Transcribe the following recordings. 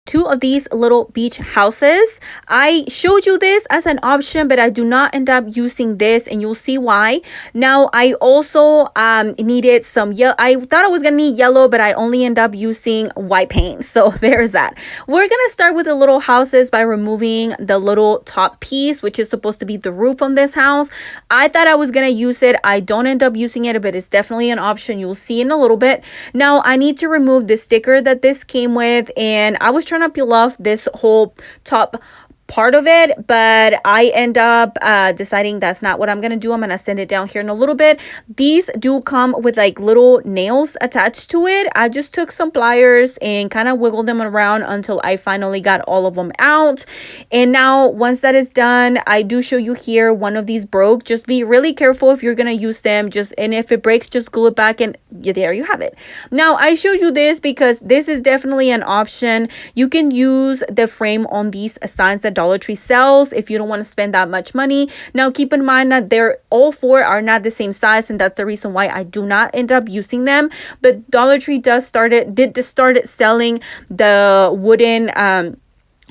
two of these little beach houses. I showed you this as an option, but I do not end up using this, and you'll see why. Now, I also needed some yellow. I thought I was gonna need yellow, but I only end up using white paint. So there's that. We're gonna start with the little houses by removing the little top piece, which is supposed to be the roof on this house. I thought I was gonna use it. I don't end up using it, but it's definitely an option. You'll see in a little bit. Now, I need to remove the sticker that this came with, and I was trying to peel off this whole top part of it, but I end up deciding that's not what I'm gonna do. I'm gonna send it down here in a little bit. These do come with like little nails attached to it. I just took some pliers and kind of wiggled them around until I finally got all of them out. And now once that is done, I do show you here one of these broke. Just be really careful if you're gonna use them, and if it breaks, just glue it back, and there you have it. Now, I showed you this because this is definitely an option. You can use the frame on these signs that Dollar Tree sells if you don't want to spend that much money. Now, keep in mind that they're all four are not the same size, and that's the reason why I do not end up using them. But Dollar Tree did started selling the wooden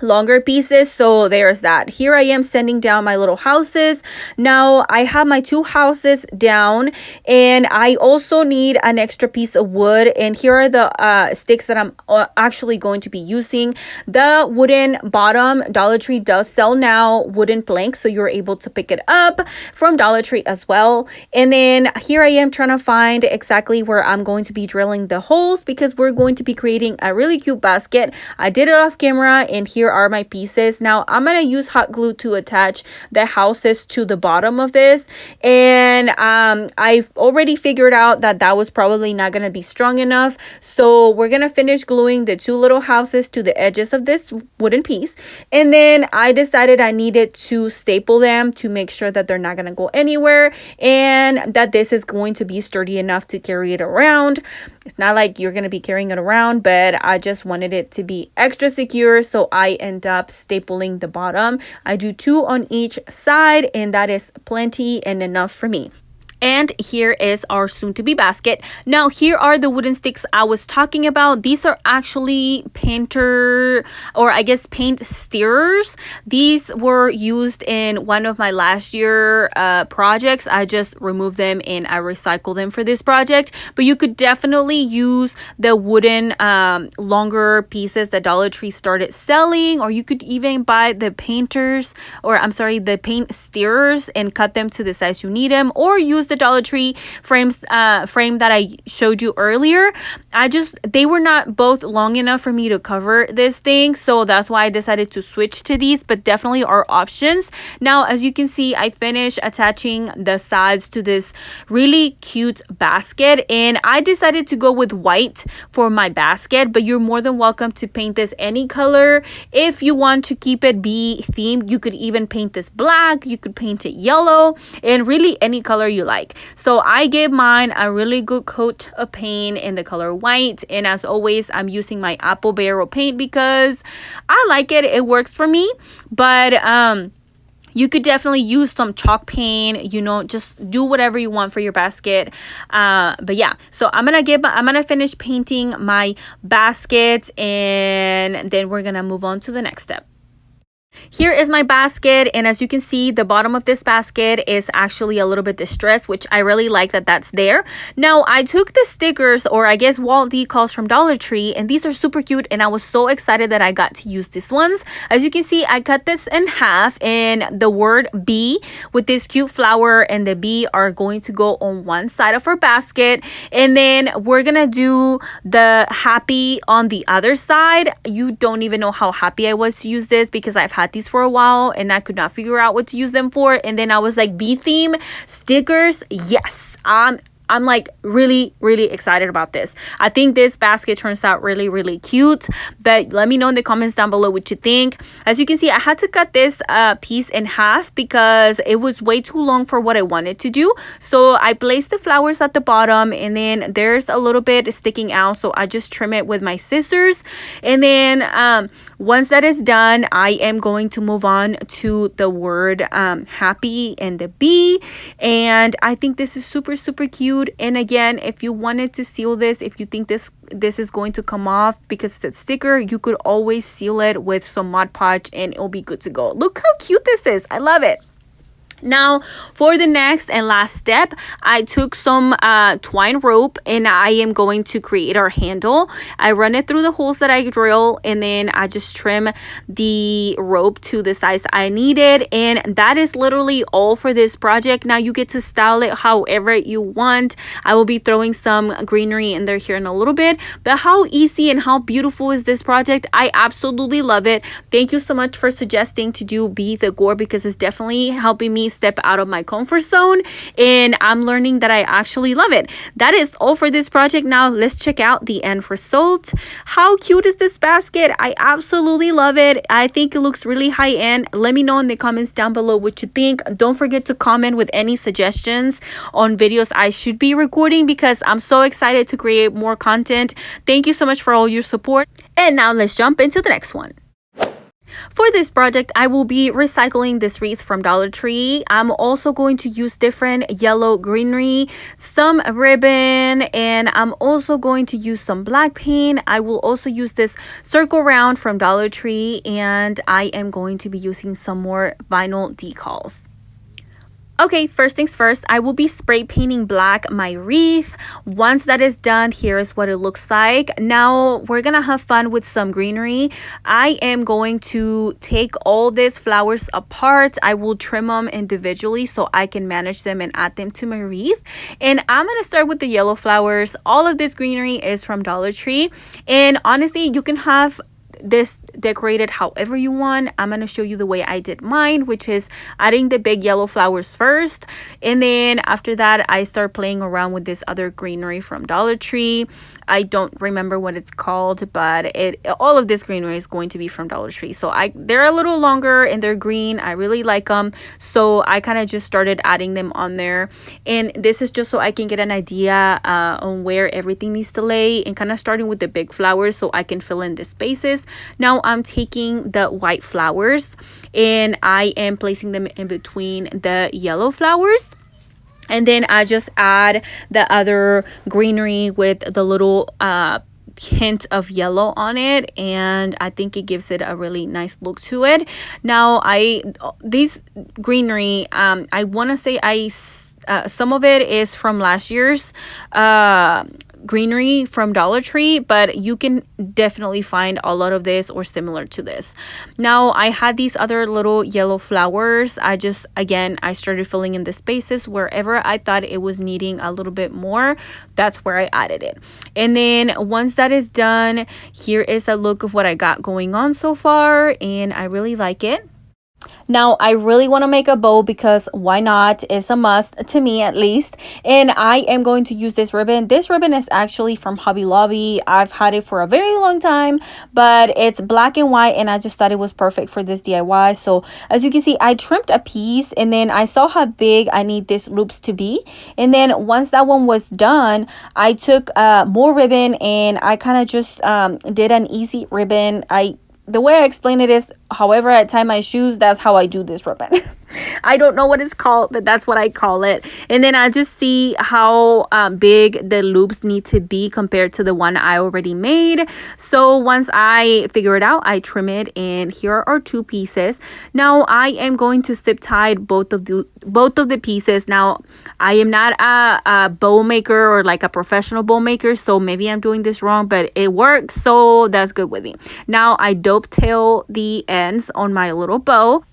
longer pieces, so there's that. Here I am sending down my little houses. Now I have my two houses down, and I also need an extra piece of wood, and here are the sticks that I'm actually going to be using. The wooden bottom, Dollar Tree does sell now wooden planks, so you're able to pick it up from Dollar Tree as well. And then here I am trying to find exactly where I'm going to be drilling the holes, because we're going to be creating a really cute basket. I did it off camera, and here are my pieces. Now I'm gonna use hot glue to attach the houses to the bottom of this, and I've already figured out that that was probably not gonna be strong enough, so we're gonna finish gluing the two little houses to the edges of this wooden piece. And then I decided I needed to staple them to make sure that they're not gonna go anywhere, and that this is going to be sturdy enough to carry it around. It's not like you're gonna be carrying it around, but I just wanted it to be extra secure, so I end up stapling the bottom. I do two on each side, and that is plenty and enough for me. And here is our soon-to-be basket. Now, here are the wooden sticks I was talking about. These are actually paint stirrers. These were used in one of my last year projects. I just removed them and I recycled them for this project. But you could definitely use the wooden longer pieces that Dollar Tree started selling, or you could even buy the paint stirrers and cut them to the size you need them, or use the Dollar Tree frame that I showed you earlier. They were not both long enough for me to cover this thing, so that's why I decided to switch to these, but definitely are options. Now, as you can see, I finished attaching the sides to this really cute basket, and I decided to go with white for my basket, but you're more than welcome to paint this any color. If you want to keep it bee themed, you could even paint this black, you could paint it yellow, and really any color you like. So I gave mine a really good coat of paint in the color white, and as always, I'm using my apple barrel paint because I like it. It works for me, but you could definitely use some chalk paint, just do whatever you want for your basket. But yeah, so I'm gonna finish painting my basket, and then we're gonna move on to the next step. Here is my basket, and as you can see, the bottom of this basket is actually a little bit distressed, which I really like that that's there. Now, I took the stickers, or I guess wall decals from Dollar Tree, and these are super cute, and I was so excited that I got to use these ones. As you can see, I cut this in half, and the word bee with this cute flower and the bee are going to go on one side of our basket, and then we're gonna do the happy on the other side. You don't even know how happy I was to use this, because I've had these for a while and I could not figure out what to use them for, and then I was like, bee theme stickers, yes. I'm like really excited about this. I think this basket turns out really cute, but let me know in the comments down below what you think. As you can see, I had to cut this piece in half because it was way too long for what I wanted to do. So I placed the flowers at the bottom, and then there's a little bit sticking out, so I just trim it with my scissors. And then once that is done, I am going to move on to the word happy and the bee, and I think this is super cute. cute. And again, if you wanted to seal this, if you think this is going to come off because it's a sticker, you could always seal it with some Mod Podge and it'll be good to go. Look how cute this is. I love it. Now for the next and last step, I took some twine rope and I am going to create our handle. I run it through the holes that I drill and then I just trim the rope to the size I needed, and that is literally all for this project. Now you get to style it however you want. I will be throwing some greenery in there here in a little bit, but how easy and how beautiful is this project? I absolutely love it. Thank you so much for suggesting to do bead decor because it's definitely helping me step out of my comfort zone, and I'm learning that I actually love it. That is all for this project. Now let's check out the end result. How cute is this basket? I absolutely love it. I think it looks really high end. Let me know in the comments down below what you think. Don't forget to comment with any suggestions on videos I should be recording because I'm so excited to create more content. Thank you so much for all your support, and now let's jump into the next one. For this project, I will be recycling this wreath from Dollar Tree. I'm also going to use different yellow greenery, some ribbon, and I'm also going to use some black paint. I will also use this circle round from Dollar Tree, and I am going to be using some more vinyl decals. Okay, first things first, I will be spray painting black my wreath. Once that is done, here is what it looks like. Now we're gonna have fun with some greenery. I am going to take all these flowers apart. I will trim them individually so I can manage them and add them to my wreath. And I'm gonna start with the yellow flowers. All of this greenery is from Dollar Tree, and honestly, you can have this decorated however you want. I'm going to show you the way I did mine, which is adding the big yellow flowers first, and then after that I start playing around with this other greenery from Dollar Tree. I don't remember what it's called, but all of this greenery is going to be from Dollar Tree. So they're a little longer and they're green. I really like them, so I kind of just started adding them on there, and this is just so I can get an idea on where everything needs to lay, and kind of starting with the big flowers so I can fill in the spaces. Now I'm taking the white flowers and I am placing them in between the yellow flowers, and then I just add the other greenery with the little hint of yellow on it, and I think it gives it a really nice look to it. Now these greenery, I want to say some of it is from last year's greenery from Dollar Tree, but you can definitely find a lot of this or similar to this. Now I had these other little yellow flowers. I started filling in the spaces wherever I thought it was needing a little bit more. That's where I added it. And then once that is done, here is a look of what I got going on so far, and I really like it. Now I really want to make a bow because why not? It's a must to me, at least. And I am going to use this ribbon. This ribbon is actually from Hobby Lobby. I've had it for a very long time, but it's black and white, and I just thought it was perfect for this DIY. So as you can see, I trimmed a piece, and then I saw how big I need these loops to be. And then once that one was done, I took more ribbon, and I kind of just did an easy ribbon. The way I explain it is, however I tie my shoes, that's how I do this ribbon. I don't know what it's called, but that's what I call it. And then I just see how big the loops need to be compared to the one I already made. So once I figure it out, I trim it, and here are two pieces. Now I am going to zip tie both of the pieces. Now I am not a bow maker or like a professional bow maker, so maybe I'm doing this wrong, but it works, so that's good with me. Now I dovetail the ends on my little bow,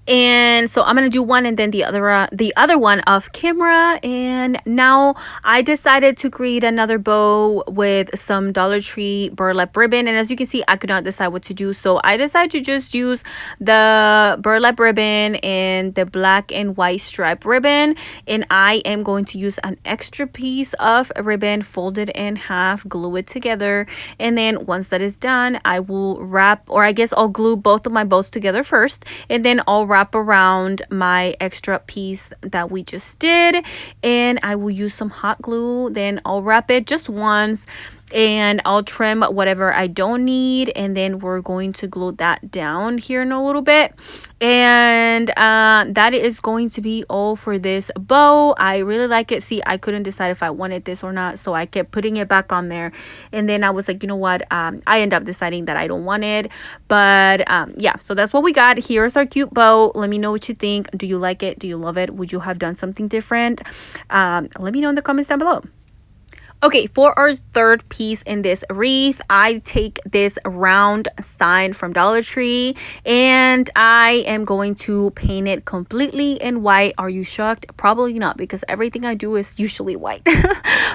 and so I'm gonna do one and then the other one off camera. And now I decided to create another bow with some Dollar Tree burlap ribbon, and as you can see, I could not decide what to do, so I decided to just use the burlap ribbon and the black and white stripe ribbon. And I am going to use an extra piece of ribbon, fold it in half, glue it together, and then once that is done, I will wrap, or I guess I'll glue both of my bows together first, and then I'll wrap around my extra piece that we just did, and I will use some hot glue. Then I'll wrap it just once, and I'll trim whatever I don't need, and then we're going to glue that down here in a little bit. And that is going to be all for this bow. I really like it. See, I couldn't decide if I wanted this or not, so I kept putting it back on there, and then I was like, you know what, I end up deciding that I don't want it. But yeah, so that's what we got. Here's our cute bow. Let me know what you think. Do you like it? Do you love it? Would you have done something different? Let me know in the comments down below. Okay, for our third piece in this wreath, I take this round sign from Dollar Tree, and I am going to paint it completely in white. Are you shocked? Probably not, because everything I do is usually white.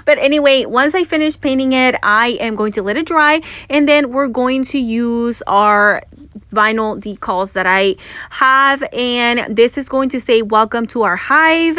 But anyway, once I finish painting it, I am going to let it dry, and then we're going to use our vinyl decals that I have, and this is going to say welcome to our hive.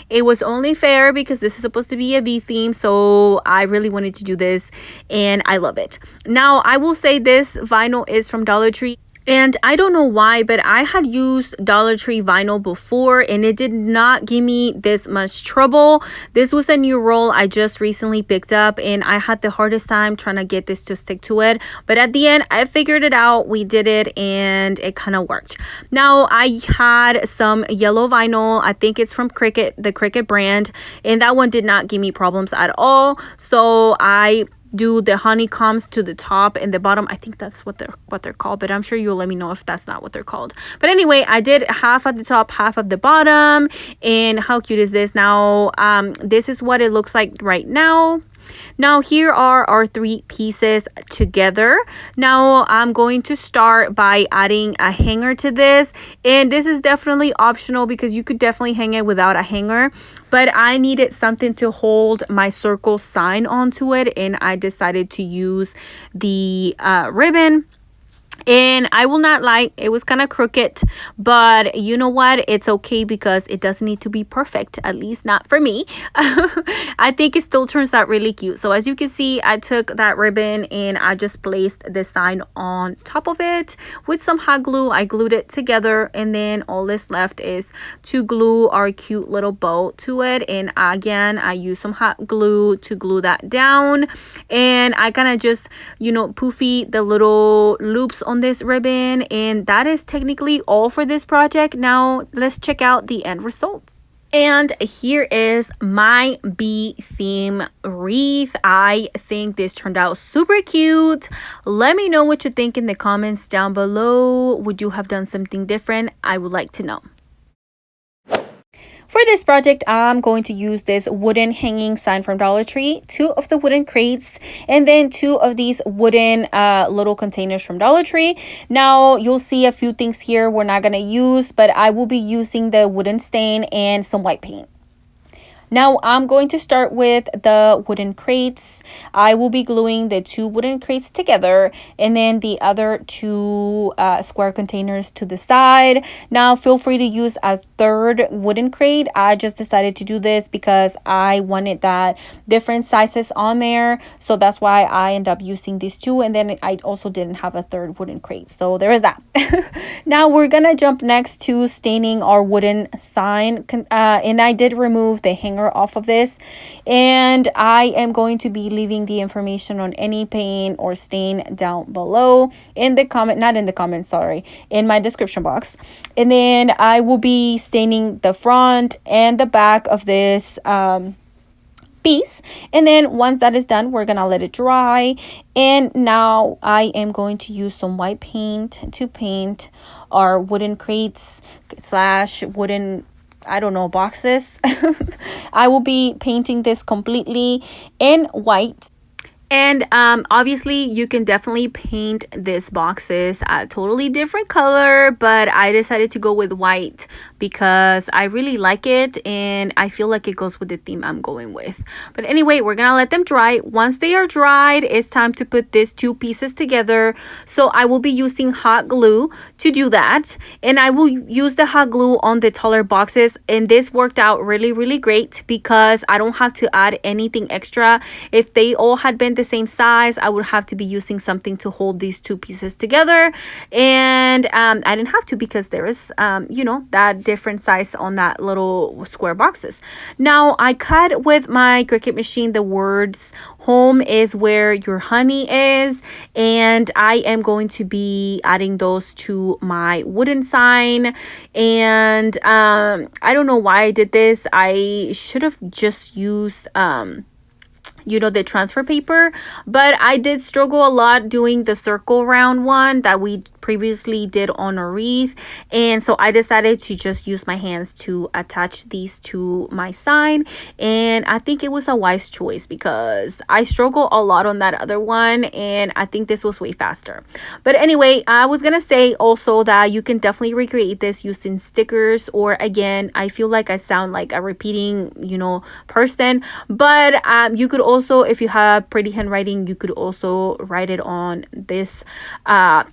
It was only fair because this is supposed to be a V theme, so I really wanted to do this, and I love it. Now I will say this vinyl is from Dollar Tree, and I don't know why, but I had used Dollar Tree vinyl before and it did not give me this much trouble. This was a new roll I just recently picked up, and I had the hardest time trying to get this to stick to it. But at the end, I figured it out. We did it and it kind of worked. Now, I had some yellow vinyl. I think it's from Cricut, the Cricut brand. And that one did not give me problems at all. So I do the honeycombs to the top and the bottom. I think that's what they're called, but I'm sure you'll let me know if that's not what they're called. But anyway, I did half at the top, half at the bottom. And how cute is this? Now this is what it looks like right now. Now here are our three pieces together. Now I'm going to start by adding a hanger to this, and this is definitely optional because you could definitely hang it without a hanger, but I needed something to hold my circle sign onto it, and I decided to use the ribbon. And I will not lie, it was kind of crooked, but you know what, it's okay because it doesn't need to be perfect, at least not for me. I think it still turns out really cute. So as you can see, I took that ribbon and I just placed the sign on top of it with some hot glue. I glued it together, and then all that's left is to glue our cute little bow to it. And again, I used some hot glue to glue that down, and I kind of just, you know, poofy the little loops on this ribbon, and that is technically all for this project. Now let's check out the end result. And here is my bee theme wreath. I think this turned out super cute. Let me know what you think in the comments down below. Would you have done something different? I would like to know. For this project, I'm going to use this wooden hanging sign from Dollar Tree, 2 of the wooden crates, and then 2 of these wooden little containers from Dollar Tree. Now, you'll see a few things here we're not going to use, but I will be using the wooden stain and some white paint. Now I'm going to start with the wooden crates. I will be gluing the 2 wooden crates together, and then the other 2 square containers to the side. Now feel free to use a 3rd wooden crate. I just decided to do this because I wanted that different sizes on there, so that's why I end up using these 2, and then I also didn't have a 3rd wooden crate, so there is that. Now we're gonna jump next to staining our wooden sign, and I did remove the hanger off of this, and I am going to be leaving the information on any paint or stain down below in the comment, not in the comments, sorry, in my description box. And then I will be staining the front and the back of this piece, and then once that is done, we're gonna let it dry. And now I am going to use some white paint to paint our wooden crates slash wooden, I don't know, boxes. I will be painting this completely in white. And obviously you can definitely paint these boxes a totally different color, but I decided to go with white because I really like it and I feel like it goes with the theme I'm going with. But anyway, we're gonna let them dry. Once they are dried, it's time to put these 2 pieces together. So I will be using hot glue to do that, and I will use the hot glue on the taller boxes, and this worked out really, really great because I don't have to add anything extra. If they all had been the the same size, I would have to be using something to hold these two pieces together. And I didn't have to because there is, you know, that different size on that little square boxes. Now I cut with my Cricut machine the words "home is where your honey is," and I am going to be adding those to my wooden sign. And I don't know why I did this. I should have just used you know, the transfer paper, but I did struggle a lot doing the circle round one that we previously did on a wreath, and so I decided to just use my hands to attach these to my sign. And I think it was a wise choice because I struggle a lot on that other one, and I think this was way faster. But anyway, I was gonna say also that you can definitely recreate this using stickers, or again, I feel like I sound like a repeating, you know, person, but you could also, if you have pretty handwriting, you could also write it on this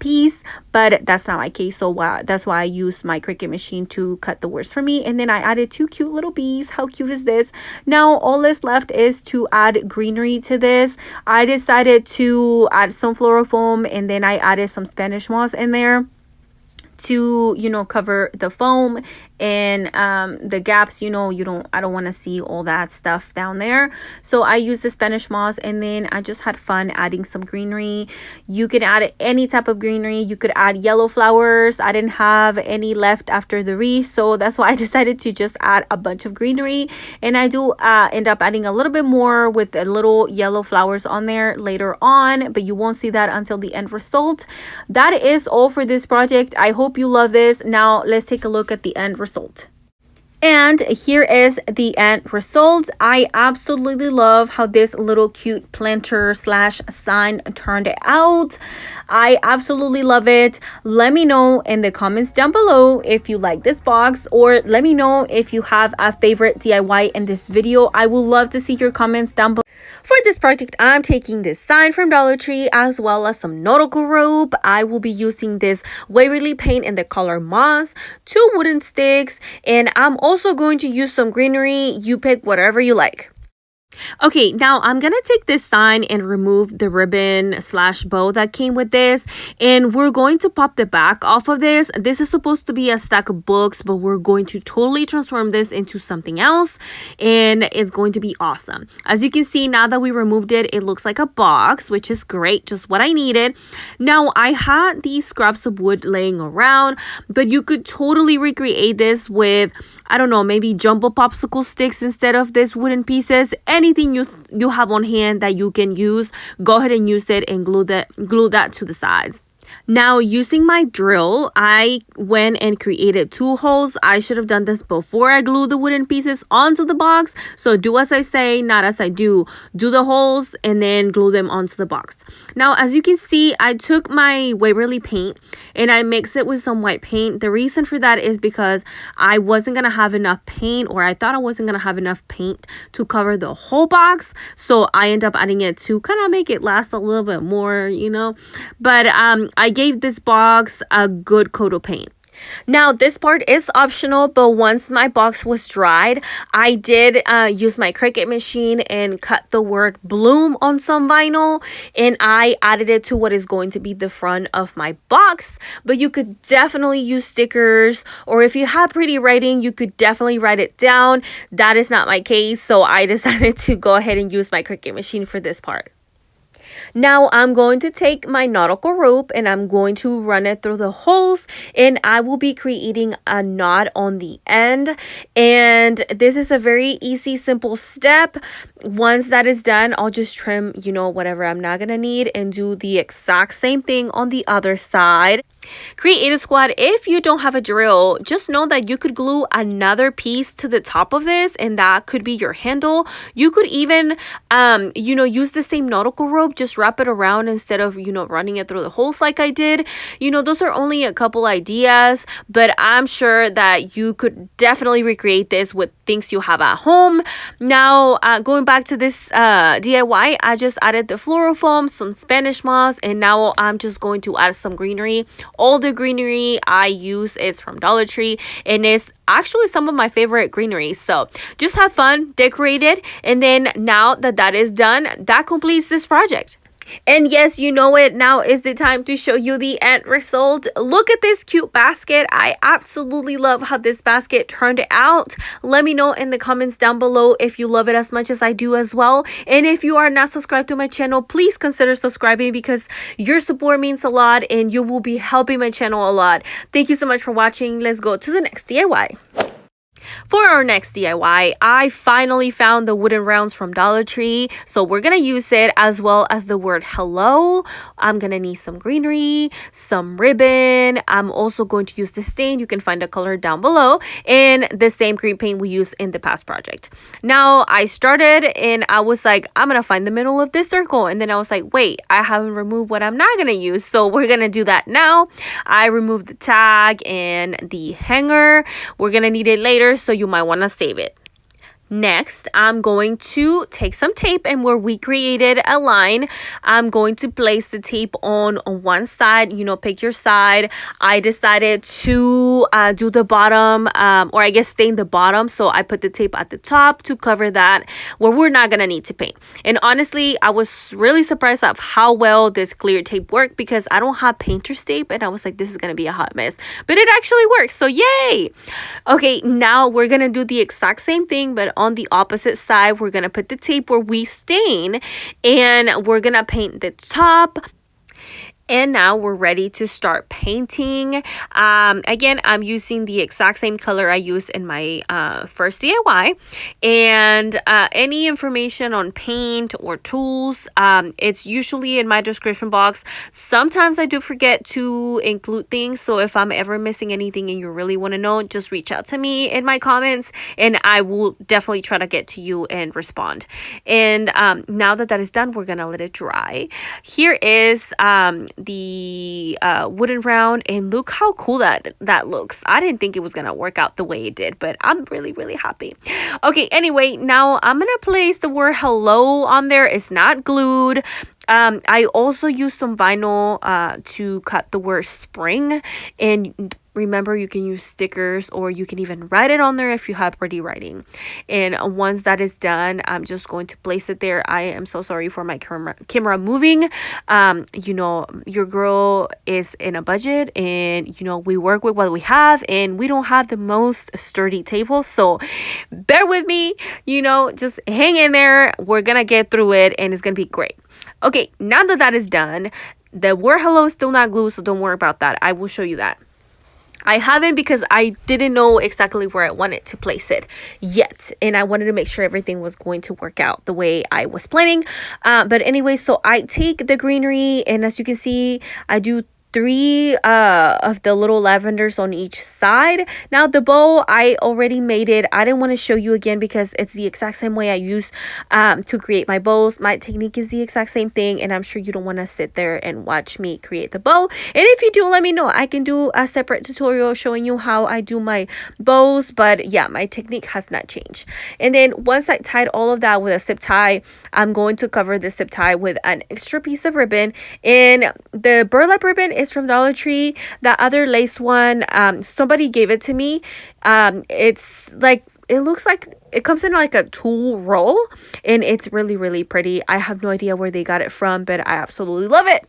piece, but that's not my case. So that's why I used my Cricut machine to cut the words for me. And then I added two cute little bees. How cute is this? Now all that's left is to add greenery to this. I decided to add some floral foam, and then I added some Spanish moss in there to, you know, cover the foam and the gaps. You know, I don't want to see all that stuff down there, so I used the Spanish moss, and then I just had fun adding some greenery. You can add any type of greenery. You could add yellow flowers. I didn't have any left after the wreath, so that's why I decided to just add a bunch of greenery. And I do end up adding a little bit more with the little yellow flowers on there later on, but you won't see that until the end result. That is all for this project. I hope you love this. Now let's take a look at the end result. And here is the end result. I absolutely love how this little cute planter slash sign turned out. I absolutely love it. Let me know in the comments down below if you like this box, or let me know if you have a favorite DIY in this video. I would love to see your comments down below. For this project, I'm taking this sign from Dollar Tree as well as some nautical rope. I will be using this Waverly paint in the color moss, 2 wooden sticks, and I'm also going to use some greenery. You pick whatever you like. Okay, now I'm gonna take this sign and remove the ribbon slash bow that came with this, and we're going to pop the back off of this. This is supposed to be a stack of books, but we're going to totally transform this into something else, and it's going to be awesome. As you can see, now that we removed it, it looks like a box, which is great, just what I needed. Now I had these scraps of wood laying around, but you could totally recreate this with, I don't know, maybe jumbo popsicle sticks instead of this wooden pieces. Anything you have on hand that you can use, go ahead and use it and glue that to the sides. Now, using my drill, I went and created 2 holes. I should have done this before I glued the wooden pieces onto the box. So do as I say, not as I do. Do the holes and then glue them onto the box. Now, as you can see, I took my Waverly paint and I mixed it with some white paint. The reason for that is because I wasn't going to have enough paint, or I thought I wasn't going to have enough paint to cover the whole box. So I ended up adding it to kind of make it last a little bit more, you know. But I gave this box a good coat of paint. Now, this part is optional, but once my box was dried, I did use my Cricut machine and cut the word bloom on some vinyl, and I added it to what is going to be the front of my box. But you could definitely use stickers, or if you have pretty writing, you could definitely write it down. That is not my case, so I decided to go ahead and use my Cricut machine for this part. Now I'm going to take my nautical rope and I'm going to run it through the holes, and I will be creating a knot on the end. And this is a very easy, simple step. Once that is done, I'll just trim, you know, whatever I'm not gonna need, and do the exact same thing on the other side. Creative Squad, if you don't have a drill, just know that you could glue another piece to the top of this, and that could be your handle. You could even you know, use the same nautical rope, just wrap it around instead of, you know, running it through the holes like I did. You know, those are only a couple ideas, but I'm sure that you could definitely recreate this with things you have at home. Now going back to this DIY, I just added the floral foam, some Spanish moss, and now I'm just going to add some greenery All the greenery I use is from Dollar Tree, and it's actually some of my favorite greenery. So just have fun, decorate it, and then now that that is done, that completes this project. And yes, you know it, now is the time to show you the end result. Look at this cute basket. I absolutely love how this basket turned out. Let me know in the comments down below if you love it as much as I do as well. And if you are not subscribed to my channel, please consider subscribing because your support means a lot and you will be helping my channel a lot. Thank you so much for watching. Let's go to the next DIY. For our next DIY, I finally found the wooden rounds from Dollar Tree. So we're going to use it as well as the word hello. I'm going to need some greenery, some ribbon. I'm also going to use the stain. You can find the color down below. And the same green paint we used in the past project. Now, I started and I was like, I'm going to find the middle of this circle. And then I was like, wait, I haven't removed what I'm not going to use. So we're going to do that now. I removed the tag and the hanger. We're going to need it later, so you might want to save it. Next, I'm going to take some tape, and where we created a line, I'm going to place the tape on one side. You know, pick your side. I decided to do the bottom, or I guess stain the bottom. So I put the tape at the top to cover that where we're not going to need to paint. And honestly, I was really surprised at how well this clear tape worked because I don't have painter's tape. And I was like, this is going to be a hot mess. But it actually works. So yay! Okay, now we're going to do the exact same thing, but on the opposite side, we're going to put the tape where we stain and we're going to paint the top. And now we're ready to start painting. Again, I'm using the exact same color I used in my first DIY. And any information on paint or tools, it's usually in my description box. Sometimes I do forget to include things. So if I'm ever missing anything and you really want to know, just reach out to me in my comments and I will definitely try to get to you and respond. And now that that is done, we're going to let it dry. Here is the wooden round, and look how cool that looks. I didn't think it was gonna work out the way it did, but I'm really happy. Okay, anyway, now I'm gonna place the word hello on there. It's not glued. I also used some vinyl to cut the word spring, and remember, you can use stickers or you can even write it on there if you have ready writing. And once that is done, I'm just going to place it there. I am so sorry for my camera moving. You know, your girl is in a budget and, you know, we work with what we have and we don't have the most sturdy table. So bear with me, you know, just hang in there. We're going to get through it and it's going to be great. Okay, now that that is done, the word hello is still not glued, so don't worry about that. I will show you that. I haven't because I didn't know exactly where I wanted to place it yet. And I wanted to make sure everything was going to work out the way I was planning. But anyway, so I take the greenery and as you can see, I do 3 of the little lavenders on each side. Now the bow, I already made it. I didn't want to show you again because it's the exact same way I use to create my bows. My technique is the exact same thing, and I'm sure you don't want to sit there and watch me create the bow. And if you do, let me know. I can do a separate tutorial showing you how I do my bows, but yeah, my technique has not changed. And then once I tied all of that with a zip tie, I'm going to cover the zip tie with an extra piece of ribbon, and the burlap ribbon is from Dollar Tree. The other lace one, somebody gave it to me. It's like, it looks like it comes in like a tulle roll and it's really pretty. I have no idea where they got it from, but I absolutely love it.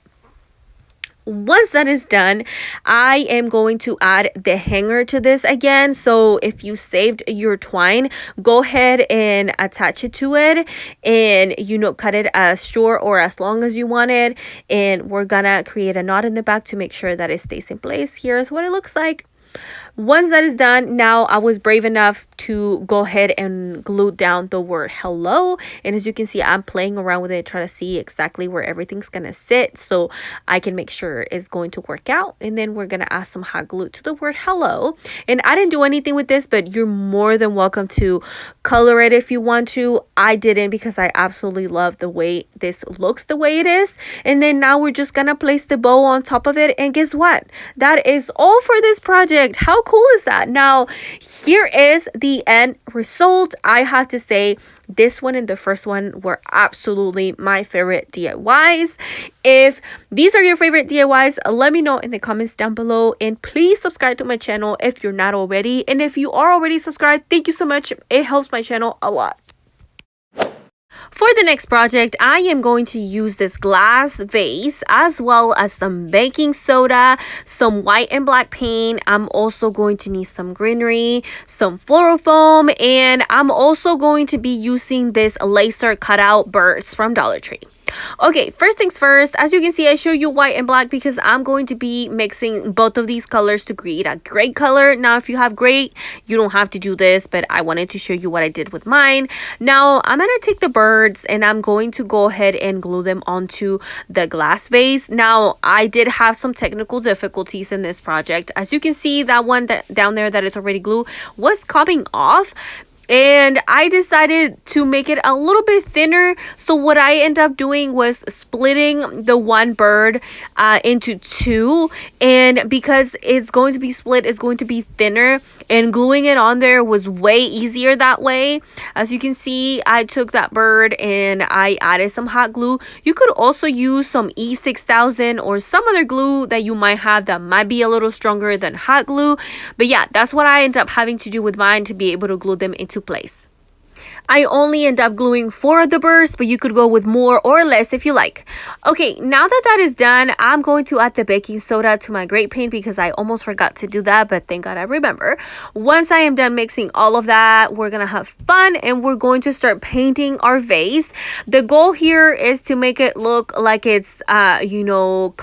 Once that is done, I am going to add the hanger to this again. So if you saved your twine, go ahead and attach it to it and, you know, cut it as short or as long as you want it. And we're gonna create a knot in the back to make sure that it stays in place. Here's what it looks like. Once that is done, now I was brave enough to go ahead and glue down the word hello. And as you can see, I'm playing around with it, trying to see exactly where everything's going to sit so I can make sure it's going to work out. And then we're going to add some hot glue to the word hello. And I didn't do anything with this, but you're more than welcome to color it if you want to. I didn't because I absolutely love the way this looks the way it is. And then now we're just going to place the bow on top of it. And guess what? That is all for this project. How cool is that? Now, here is the end result. I have to say this one and the first one were absolutely my favorite DIYs. If these are your favorite DIYs, let me know in the comments down below, and please subscribe to my channel if you're not already. And if you are already subscribed, thank you so much. It helps my channel a lot. For the next project, I am going to use this glass vase as well as some baking soda, some white and black paint. I'm also going to need some greenery, some floral foam, and I'm also going to be using this laser cutout birds from Dollar Tree. Okay, first things first, as you can see, I show you white and black because I'm going to be mixing both of these colors to create a gray color. Now, if you have gray, you don't have to do this, but I wanted to show you what I did with mine. Now, I'm going to take the birds and I'm going to go ahead and glue them onto the glass vase. Now, I did have some technical difficulties in this project. As you can see, that one down there that is already glued was coming off. And I decided to make it a little bit thinner. So what I ended up doing was splitting the one bird into two. And because it's going to be split, it's going to be thinner. And gluing it on there was way easier that way. As you can see, I took that bird and I added some hot glue. You could also use some E6000 or some other glue that you might have that might be a little stronger than hot glue. But yeah, that's what I ended up having to do with mine to be able to glue them into place. I only end up gluing 4 of the birds, but you could go with more or less if you like. Okay, now that that is done, I'm going to add the baking soda to my great paint because I almost forgot to do that, but thank God I remember. Once I am done mixing all of that, we're gonna have fun and we're going to start painting our vase. The goal here is to make it look like it's you know,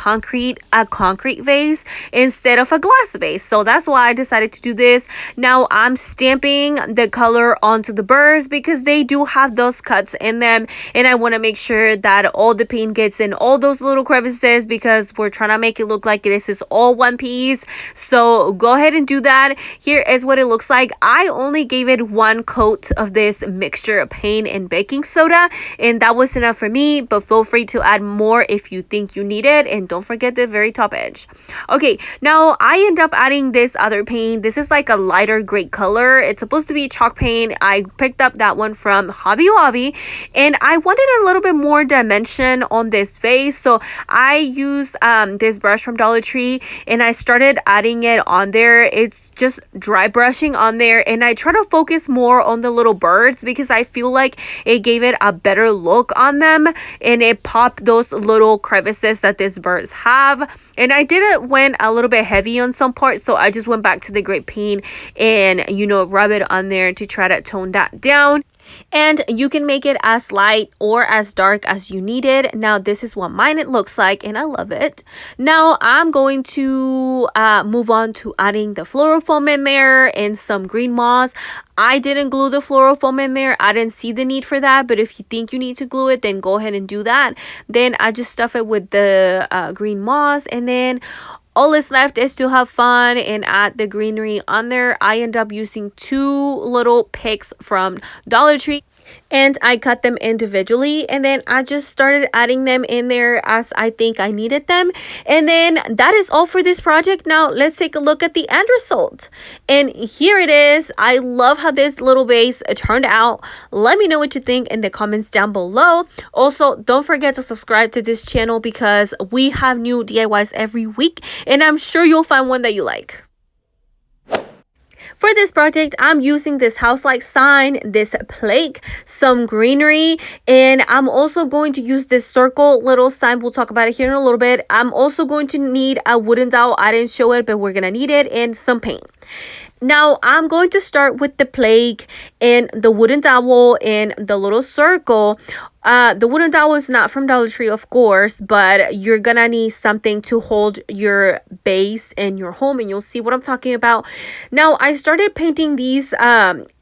a concrete vase instead of a glass vase. So that's why I decided to do this. Now I'm stamping the color onto the birds because they do have those cuts in them, and I want to make sure that all the paint gets in all those little crevices because we're trying to make it look like this is all one piece. So go ahead and do that. Here is what it looks like. I only gave it 1 coat of this mixture of paint and baking soda, and that was enough for me, but feel free to add more if you think you need it, and don't forget the very top edge. Okay, now I end up adding this other paint. This is like a lighter gray color. It's supposed to be chalk paint. I picked up that one from Hobby Lobby, and I wanted a little bit more dimension on this vase, so I used this brush from Dollar Tree and I started adding it on there. It's just dry brushing on there, and I try to focus more on the little birds because I feel like it gave it a better look on them and it popped those little crevices that these birds have. And I did went a little bit heavy on some parts, so I just went back to the gray paint and, you know, rub it on there to try to tone that down. And you can make it as light or as dark as you need it. Now this is what mine it looks like, and I love it. Now I'm going to move on to adding the floral foam in there and some green moss. I didn't glue the floral foam in there. I didn't see the need for that, but if you think you need to glue it, then go ahead and do that. Then I just stuff it with the green moss, and then all that's left is to have fun and add the greenery on there. I end up using 2 little picks from Dollar Tree, and I cut them individually, and then I just started adding them in there as I think I needed them. And then that is all for this project. Now let's take a look at the end result, and here it is. I love how this little vase turned out. Let me know what you think in the comments down below. Also, don't forget to subscribe to this channel because we have new DIYs every week, and I'm sure you'll find one that you like. For this project, I'm using this house-like sign, this plaque, some greenery, and I'm also going to use this circle little sign. We'll talk about it here in a little bit. I'm also going to need a wooden dowel. I didn't show it, but we're going to need it, and some paint. Now, I'm going to start with the plaque and the wooden dowel and the little circle. The wooden dowel is not from Dollar Tree, of course, but you're gonna need something to hold your base in your home, and you'll see what I'm talking about. Now, I started painting these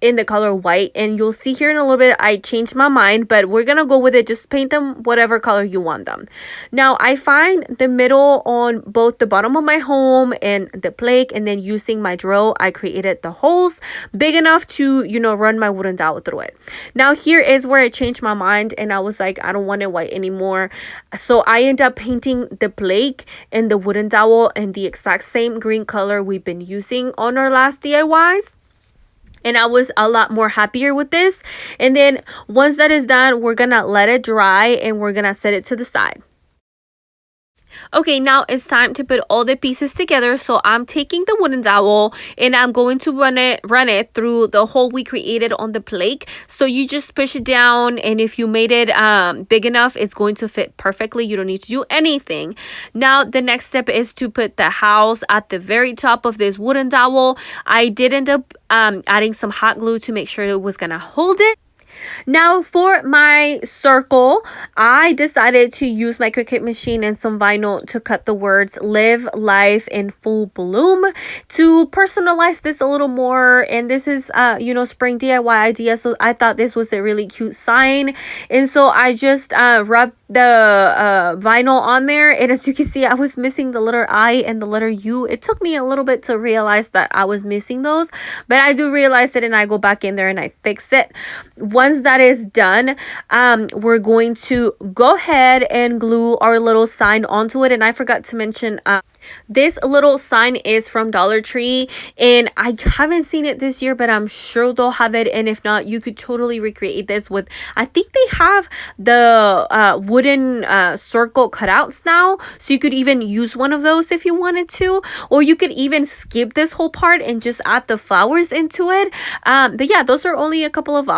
in the color white, and you'll see here in a little bit I changed my mind, but we're gonna go with it. Just paint them whatever color you want them. Now, I find the middle on both the bottom of my home and the plaque, and then using my drill, I create created the holes big enough to, you know, run my wooden dowel through it. Now here is where I changed my mind and I was like, I don't want it white anymore. So I end up painting the plate and the wooden dowel in the exact same green color we've been using on our last DIYs. And I was a lot more happier with this. And then once that is done, we're gonna let it dry and we're gonna set it to the side. Okay, now it's time to put all the pieces together. So I'm taking the wooden dowel and I'm going to run it through the hole we created on the plate. So you just push it down, and if you made it big enough, it's going to fit perfectly. You don't need to do anything. Now the next step is to put the house at the very top of this wooden dowel. I did end up adding some hot glue to make sure it was gonna hold it. Now for my circle, I decided to use my Cricut machine and some vinyl to cut the words "Live Life in Full Bloom" to personalize this a little more. And this is you know, spring DIY idea, so I thought this was a really cute sign. And so I just rubbed the vinyl on there, and as you can see, I was missing the letter I and the letter U. It took me a little bit to realize that I was missing those, but I do realize it and I go back in there and I fix it. Once that is done, we're going to go ahead and glue our little sign onto it. And I forgot to mention, this little sign is from Dollar Tree, and I haven't seen it this year, but I'm sure they'll have it. And if not, you could totally recreate this with, I think they have the wooden circle cutouts now, so you could even use one of those if you wanted to, or you could even skip this whole part and just add the flowers into it. But yeah, those are only a couple of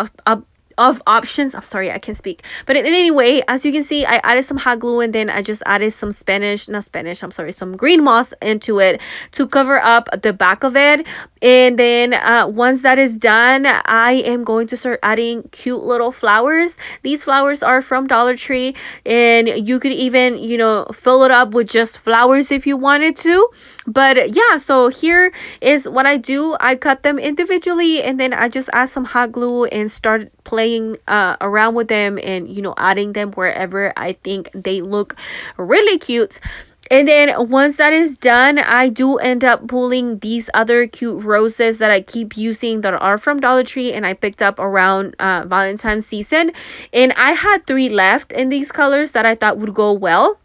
options. I'm sorry, I can't speak. But anyway, as you can see, I added some hot glue, and then I just added some some green moss into it to cover up the back of it. And then once that is done, I am going to start adding cute little flowers. These flowers are from Dollar Tree, and you could even, you know, fill it up with just flowers if you wanted to. But yeah, so here is what I do. I cut them individually, and then I just add some hot glue and start playing around with them, and, you know, adding them wherever I think they look really cute. And then once that is done, I do end up pulling these other cute roses that I keep using that are from Dollar Tree, and I picked up around Valentine's season. And I had 3 left in these colors that I thought would go well.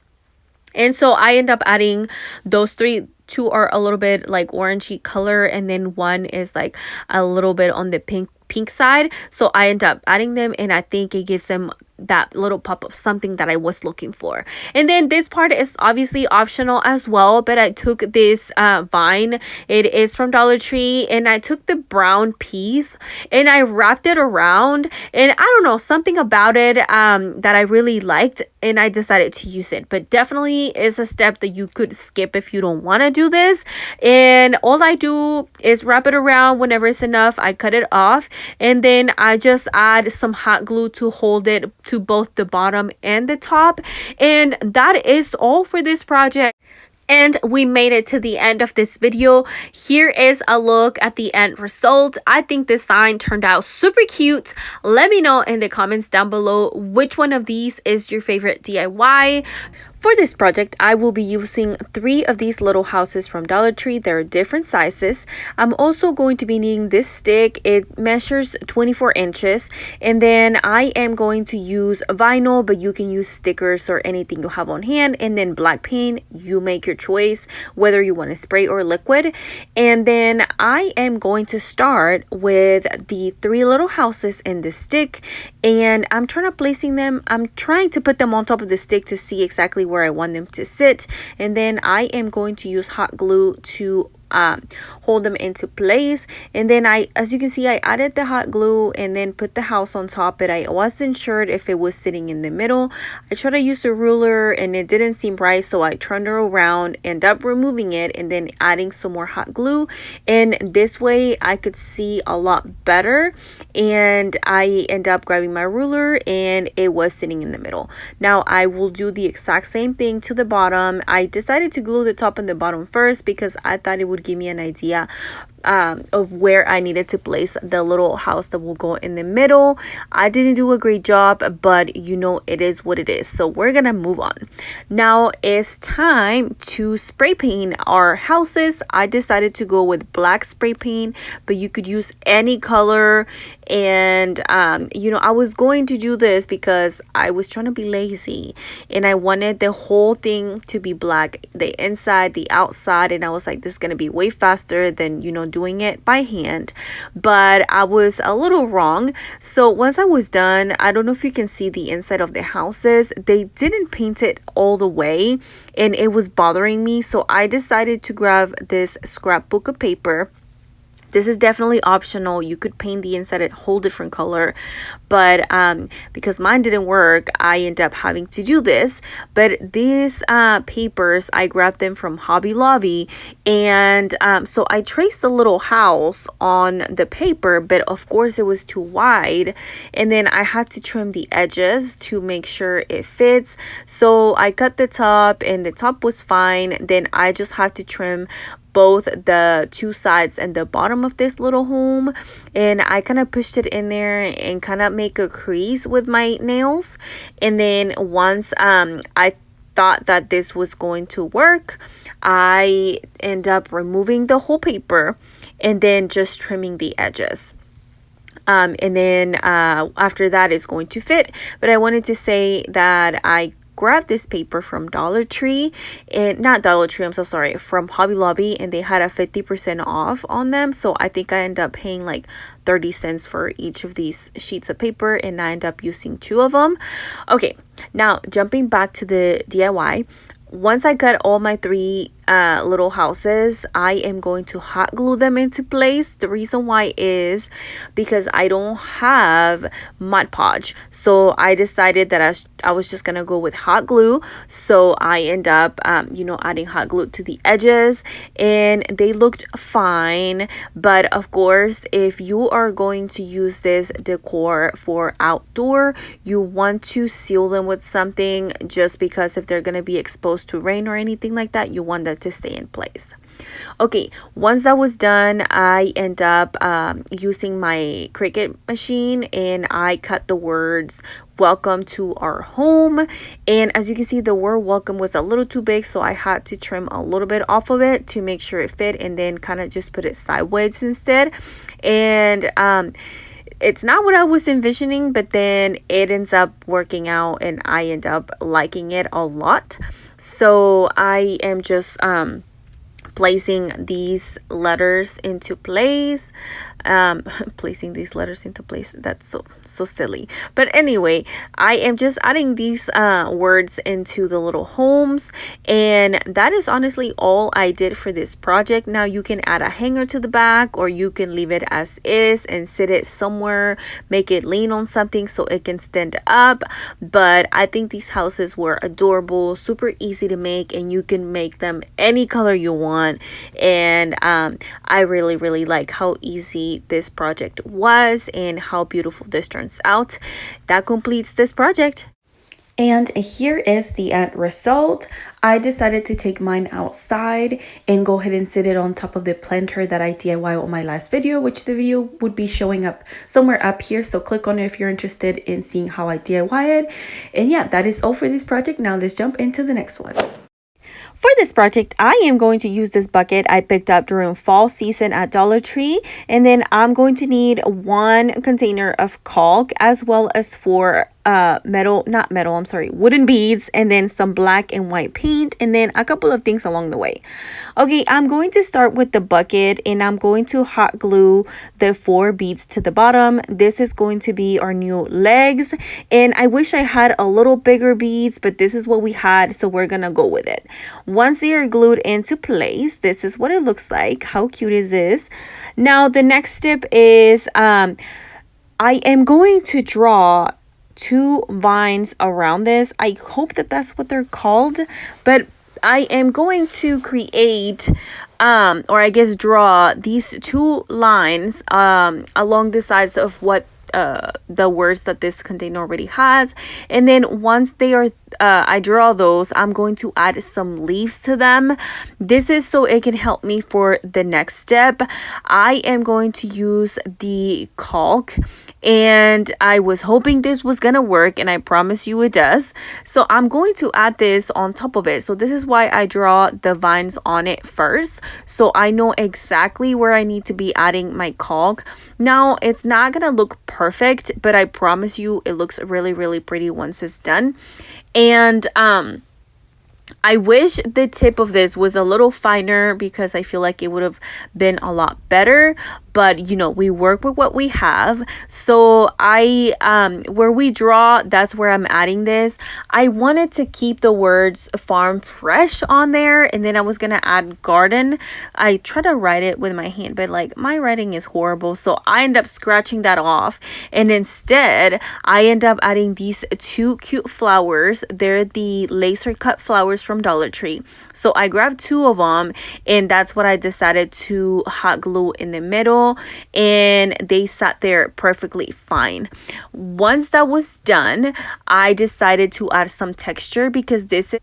And so I end up adding those 3. 2 are a little bit like orangey color, and then 1 is like a little bit on the pink side. So I end up adding them, and I think it gives them that little pop of something that I was looking for. And then this part is obviously optional as well, but I took this vine. It is from Dollar Tree, and I took the brown piece and I wrapped it around, and I don't know, something about it that I really liked, and I decided to use it. But definitely is a step that you could skip if you don't want to do this. And all I do is wrap it around. Whenever it's enough, I cut it off, and then I just add some hot glue to hold it to both the bottom and the top. And that is all for this project. And we made it to the end of this video. Here is a look at the end result. I think this sign turned out super cute. Let me know in the comments down below which one of these is your favorite DIY. For this project, I will be using 3 of these little houses from Dollar Tree. They're different sizes. I'm also going to be needing this stick. It measures 24 inches. And then I am going to use vinyl, but you can use stickers or anything you have on hand. And then black paint. You make your choice whether you want to spray or liquid. And then I am going to start with the 3 little houses in the stick. And I'm trying to put them on top of the stick to see exactly where I want them to sit. And then I am going to use hot glue to hold them into place. And then as you can see, I added the hot glue and then put the house on top, but I wasn't sure if it was sitting in the middle. I tried to use a ruler and it didn't seem right, so I turned it around, ended up removing it, and then adding some more hot glue. And this way I could see a lot better, and I end up grabbing my ruler and it was sitting in the middle. Now I will do the exact same thing to the bottom. I decided to glue the top and the bottom first because I thought it would would give me an idea of where I needed to place the little house that will go in the middle. I didn't do a great job, but you know, it is what it is. So we're gonna move on. Now it's time to spray paint our houses. I decided to go with black spray paint, but you could use any color. And you know, I was going to do this because I was trying to be lazy and I wanted the whole thing to be black, the inside, the outside, and I was like, this is gonna be way faster than, you know, doing it by hand. But I was a little wrong. So once I was done, I don't know if you can see the inside of the houses, they didn't paint it all the way and it was bothering me. So I decided to grab this scrapbook of paper. This is definitely optional. You could paint the inside a whole different color, but because mine didn't work, I ended up having to do this. But these papers, I grabbed them from Hobby Lobby, and so I traced the little house on the paper, but of course it was too wide, and then I had to trim the edges to make sure it fits. So I cut the top, and the top was fine. Then I just had to trim both the two sides and the bottom of this little home, and I kind of pushed it in there and kind of make a crease with my nails. And then once I thought that this was going to work, I end up removing the whole paper and then just trimming the edges. And then after that it's going to fit. But I wanted to say that I grabbed this paper from Dollar Tree, and not Dollar Tree, I'm so sorry, from Hobby Lobby, and they had a 50% off on them. So I think I end up paying like 30 cents for each of these sheets of paper, and I end up using 2 of them. Okay, now jumping back to the DIY. Once I cut all my 3 little houses, I am going to hot glue them into place. The reason why is because I don't have Mod Podge. So I decided that I was just going to go with hot glue. So I end up, you know, adding hot glue to the edges, and they looked fine. But of course, if you are going to use this decor for outdoor, you want to seal them with something, just because if they're going to be exposed to rain or anything like that, you want that to stay in place. Okay, once that was done, I end up using my Cricut machine, and I cut the words "Welcome to our home." And as you can see, the word "welcome" was a little too big, so I had to trim a little bit off of it to make sure it fit, and then kind of just put it sideways instead. And it's not what I was envisioning, but then it ends up working out and I end up liking it a lot. So I am just placing these letters into place. Placing these letters into place, that's so silly. But anyway, I am just adding these words into the little homes, and that is honestly all I did for this project. Now you can add a hanger to the back, or you can leave it as is and sit it somewhere, make it lean on something so it can stand up. But I think these houses were adorable, super easy to make, and you can make them any color you want. And I really like how easy this project was and how beautiful this turns out. That completes this project. And here is the end result. I decided to take mine outside and go ahead and sit it on top of the planter that I DIY on my last video, which the video would be showing up somewhere up here. So click on it if you're interested in seeing how I DIY it. And yeah, that is all for this project. Now let's jump into the next one. For this project, I am going to use this bucket I picked up during fall season at Dollar Tree. And then I'm going to need 1 container of caulk, as well as 4 wooden beads, and then some black and white paint, and then a couple of things along the way. Okay, I'm going to start with the bucket, and I'm going to hot glue the 4 beads to the bottom. This is going to be our new legs, and I wish I had a little bigger beads, but this is what we had, so we're gonna go with it. Once they are glued into place, this is what it looks like. How cute is this? Now the next step is I am going to draw 2 vines around this. I hope that that's what they're called, but I am going to create or I guess draw these 2 lines along the sides of what the words that this container already has. And then once they are I draw those, I'm going to add some leaves to them. This is so it can help me for the next step. I am going to use the caulk, and I was hoping this was gonna work, and I promise you it does. So I'm going to add this on top of it. So this is why I draw the vines on it first, so I know exactly where I need to be adding my caulk. Now it's not gonna look perfect, but I promise you it looks really, really pretty once it's done. And I wish the tip of this was a little finer, because I feel like it would have been a lot better, but you know, we work with what we have. So I where we draw, that's where I'm adding this. I wanted to keep the words farm fresh on there, and then I was gonna add garden. I try to write it with my hand, but like my writing is horrible, so I end up scratching that off, and instead I end up adding these two cute flowers. They're the laser cut flowers from Dollar Tree. So I grabbed two of them, and that's what I decided to hot glue in the middle, and they sat there perfectly fine. Once that was done, I decided to add some texture, because this is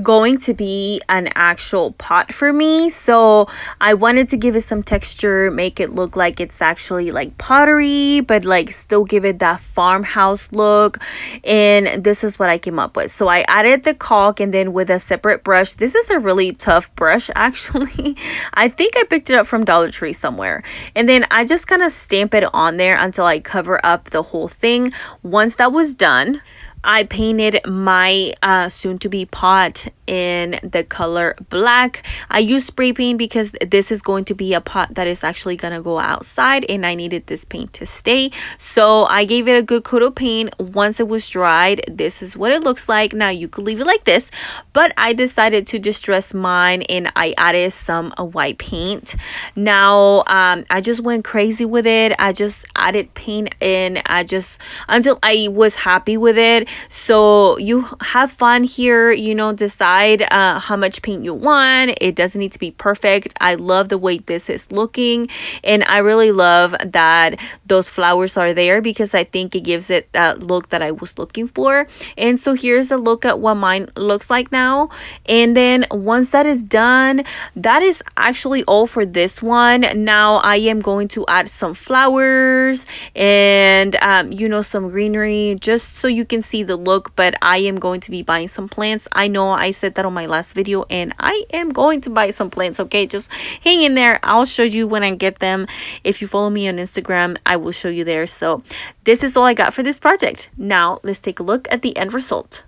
going to be an actual pot for me, so I wanted to give it some texture, make it look like it's actually like pottery, but like still give it that farmhouse look. And this is what I came up with. So I added the caulk, and then with a separate brush, this is a really tough brush actually. I think I picked it up from Dollar Tree somewhere, and then I just kind of stamp it on there until I cover up the whole thing. Once that was done, I painted my soon-to-be pot in the color black. I used spray paint because this is going to be a pot that is actually going to go outside, and I needed this paint to stay. So I gave it a good coat of paint. Once it was dried, this is what it looks like. Now you could leave it like this, but I decided to distress mine, and I added some white paint. Now I just went crazy with it. I just added paint in, until I was happy with it. So you have fun here, you know, decide how much paint you want. It doesn't need to be perfect. I love the way this is looking, and I really love that those flowers are there, because I think it gives it that look that I was looking for. And so here's a look at what mine looks like now. And then once that is done, that is actually all for this one. Now I am going to add some flowers and you know, some greenery, just so you can see the look. But I am going to be buying some plants. I know I said that on my last video, and I am going to buy some plants. Okay, just hang in there. I'll show you when I get them. If you follow me on Instagram, I will show you there. So this is all I got for this project. Now let's take a look at the end result.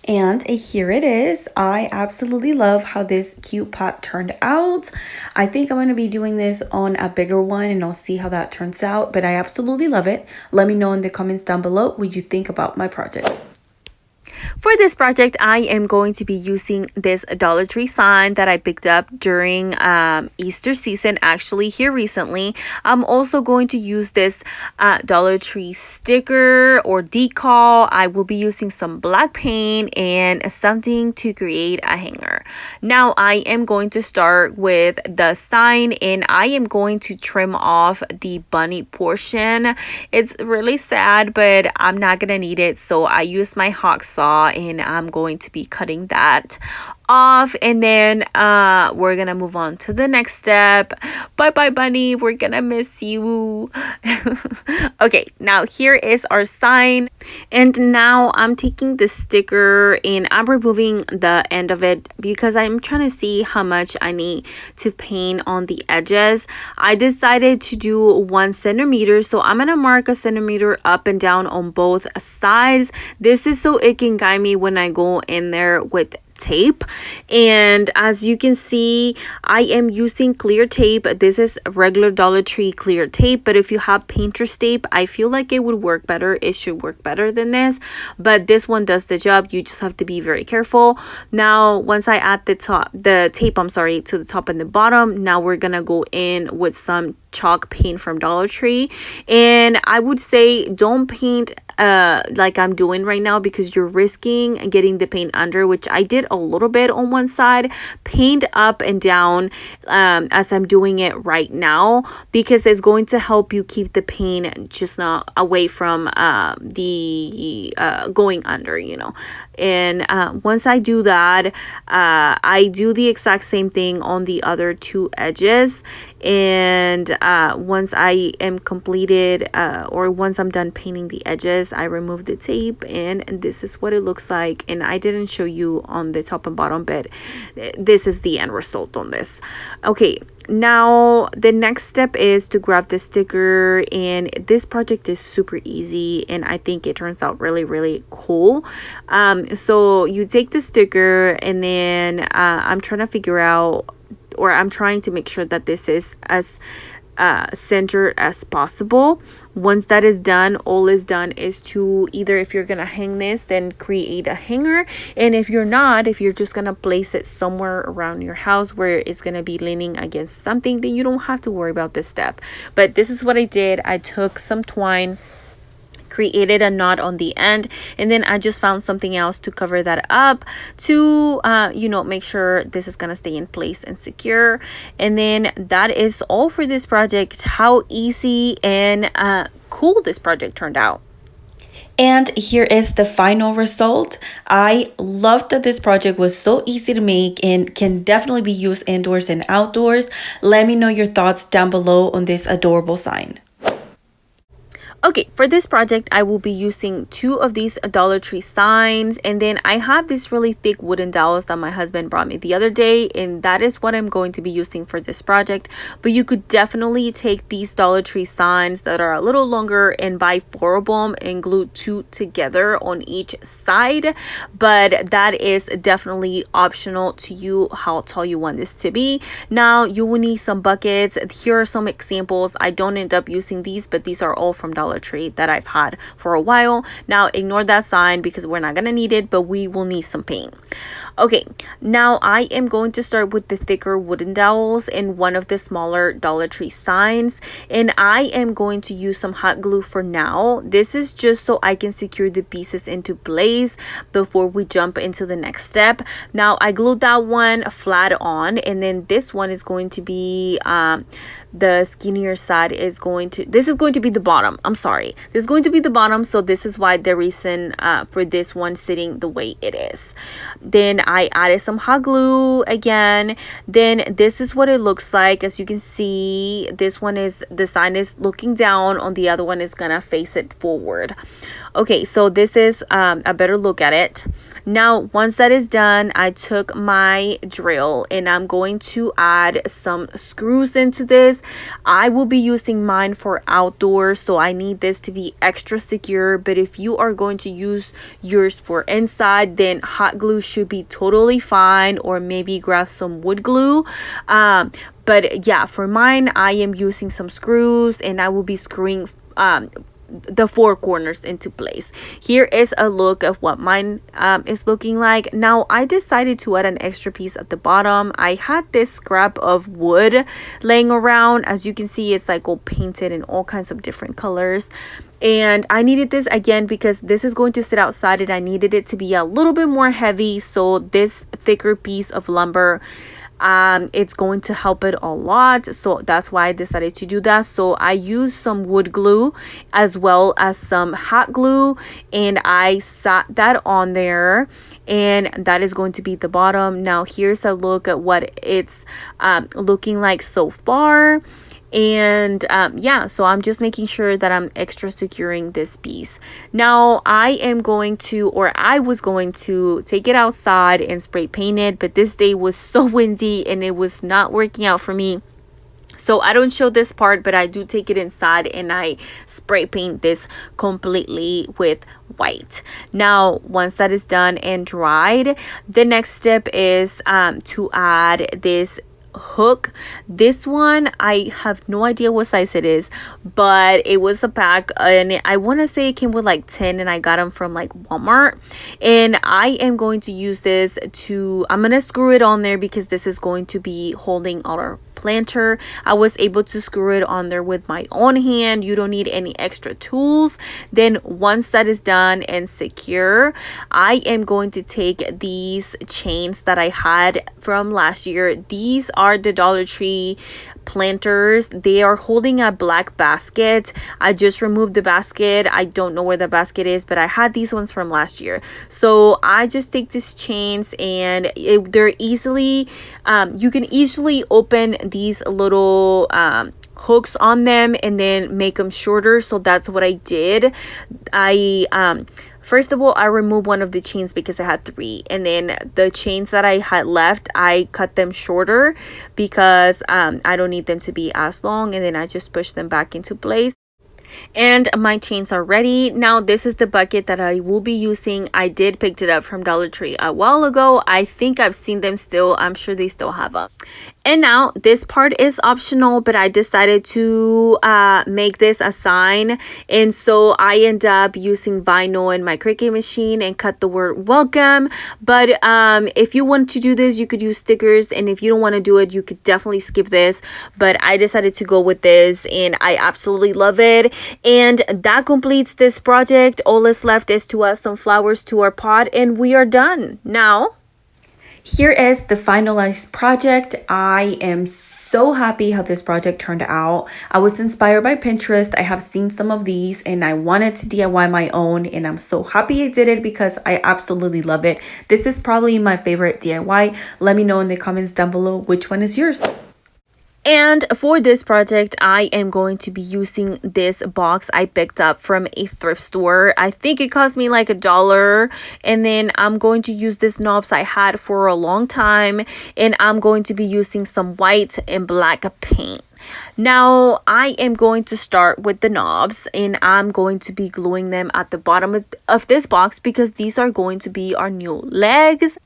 And here it is. I absolutely love how this cute pot turned out. I think I'm going to be doing this on a bigger one, and I'll see how that turns out. But I absolutely love it. Let me know in the comments down below what you think about my project. For this project, I am going to be using this Dollar Tree sign that I picked up during Easter season, actually here recently. I'm also going to use this Dollar Tree sticker or decal. I will be using some black paint and something to create a hanger. Now I am going to start with the sign, and I am going to trim off the bunny portion. It's really sad, but I'm not gonna need it, so I use my hawk saw, and I'm going to be cutting that off. And then we're gonna move on to the next step. Bye bye, bunny, we're gonna miss you. Okay, now here is our sign, and now I'm taking the sticker and I'm removing the end of it, because I'm trying to see how much I need to paint on the edges. I decided to do 1 centimeter, so I'm gonna mark a centimeter up and down on both sides. This is so it can guide me when I go in there with tape. And as you can see, I am using clear tape. This is regular Dollar Tree clear tape, but if you have painter's tape, I feel like it would work better. It should work better than this, but this one does the job. You just have to be very careful. Now once I add the tape to the top and the bottom, now we're gonna go in with some chalk paint from Dollar Tree. And I would say don't paint like I'm doing right now, because you're risking getting the paint under, which I did a little bit on one side. Paint up and down as I'm doing it right now, because it's going to help you keep the paint just not away from the going under, you know. And once I do that, I do the exact same thing on the other two edges. And once I am completed or once I'm done painting the edges, I remove the tape, and this is what it looks like. And I didn't show you on the top and bottom, but this is the end result on this. Okay, now the next step is to grab the sticker, and this project is super easy and I think it turns out really cool. So you take the sticker, and then I'm trying to figure out, or I'm trying to make sure that this is as centered as possible. Once that is done, all is done is to either, if you're gonna hang this, then create a hanger, and if you're not, if you're just gonna place it somewhere around your house where it's gonna be leaning against something, then you don't have to worry about this step. But this is what I did. I took some twine, created a knot on the end, and then I just found something else to cover that up to make sure this is gonna stay in place and secure. And then that is all for this project. How easy and cool this project turned out. And here is the final result. I love that this project was so easy to make and can definitely be used indoors and outdoors. Let me know your thoughts down below on this adorable sign. Okay, for this project, I will be using 2 of these Dollar Tree signs, and then I have these really thick wooden dowels that my husband brought me the other day, and that is what I'm going to be using for this project. But you could definitely take these Dollar Tree signs that are a little longer and buy 4 of them and glue 2 together on each side, but that is definitely optional to you how tall you want this to be. Now, you will need some buckets. Here are some examples. I don't end up using these, but these are all from Dollar Tree that I've had for a while. Now ignore that sign because we're not gonna need it, but we will need some paint. Okay, now I am going to start with the thicker wooden dowels and one of the smaller Dollar Tree signs, and I am going to use some hot glue for now. This is just so I can secure the pieces into place before we jump into the next step. Now I glued that one flat on, and then this one is going to be the skinnier side is going to, this is going to be the bottom. I'm sorry, this is going to be the bottom, so this is why the reason for this one sitting the way it is. Then I added some hot glue again. Then this is what it looks like. As you can see, this one is, the sign is looking down, on the other one is gonna face it forward. Okay, so this is a better look at it. Now, once that is done, I took my drill and I'm going to add some screws into this. I will be using mine for outdoors, so I need this to be extra secure. But if you are going to use yours for inside, then hot glue should be totally fine, or maybe grab some wood glue. But yeah, for mine, I am using some screws, and I will be screwing the 4 corners into place. Here is a look of what mine is looking like. Now I decided to add an extra piece at the bottom. I had this scrap of wood laying around. As you can see, it's like all painted in all kinds of different colors, and I needed this again because this is going to sit outside, and I needed it to be a little bit more heavy. So this thicker piece of lumber, it's going to help it a lot, so that's why I decided to do that. So I used some wood glue as well as some hot glue, and I sat that on there, and that is going to be the bottom. Now here's a look at what it's looking like so far. And yeah, so I'm just making sure that I'm extra securing this piece. Now I was going to take it outside and spray paint it, but this day was so windy and it was not working out for me. So I don't show this part, but I do take it inside and I spray paint this completely with white. Now, once that is done and dried, the next step is to add this hook. This one, I have no idea what size it is, but it was a pack, and I want to say it came with like 10, and I got them from like Walmart. And I am going to use this to, I'm going to screw it on there because this is going to be holding our planter. I was able to screw it on there with my own hand. You don't need any extra tools. Then once that is done and secure, I am going to take these chains that I had from last year. These are the Dollar Tree planters. They are holding a black basket. I just removed the basket. I don't know where the basket is, but I had these ones from last year. So I just take these chains, and they're easily you can easily open these little hooks on them and then make them shorter. So that's what I did. First of all, I removed one of the chains because I had 3. And then the chains that I had left, I cut them shorter because I don't need them to be as long. And then I just push them back into place. And my chains are ready. Now this is the bucket that I will be using. I did pick it up from Dollar Tree a while ago. I think I've seen them still. I'm sure they still have them. And now this part is optional, but I decided to make this a sign. And so I end up using vinyl in my Cricut machine and cut the word welcome. But if you want to do this, you could use stickers. And if you don't want to do it, you could definitely skip this. But I decided to go with this, and I absolutely love it. And that completes this project. All that's left is to add some flowers to our pot, and we are done. Now, here is the finalized project. I am so happy how this project turned out. I was inspired by Pinterest. I have seen some of these and I wanted to DIY my own, and I'm so happy I did it because I absolutely love it. This is probably my favorite DIY. Let me know in the comments down below which one is yours. And for this project, I am going to be using this box I picked up from a thrift store. I think it cost me like $1. And then I'm going to use these knobs I had for a long time. And I'm going to be using some white and black paint. Now, I am going to start with the knobs, and I'm going to be gluing them at the bottom of this box because these are going to be our new legs.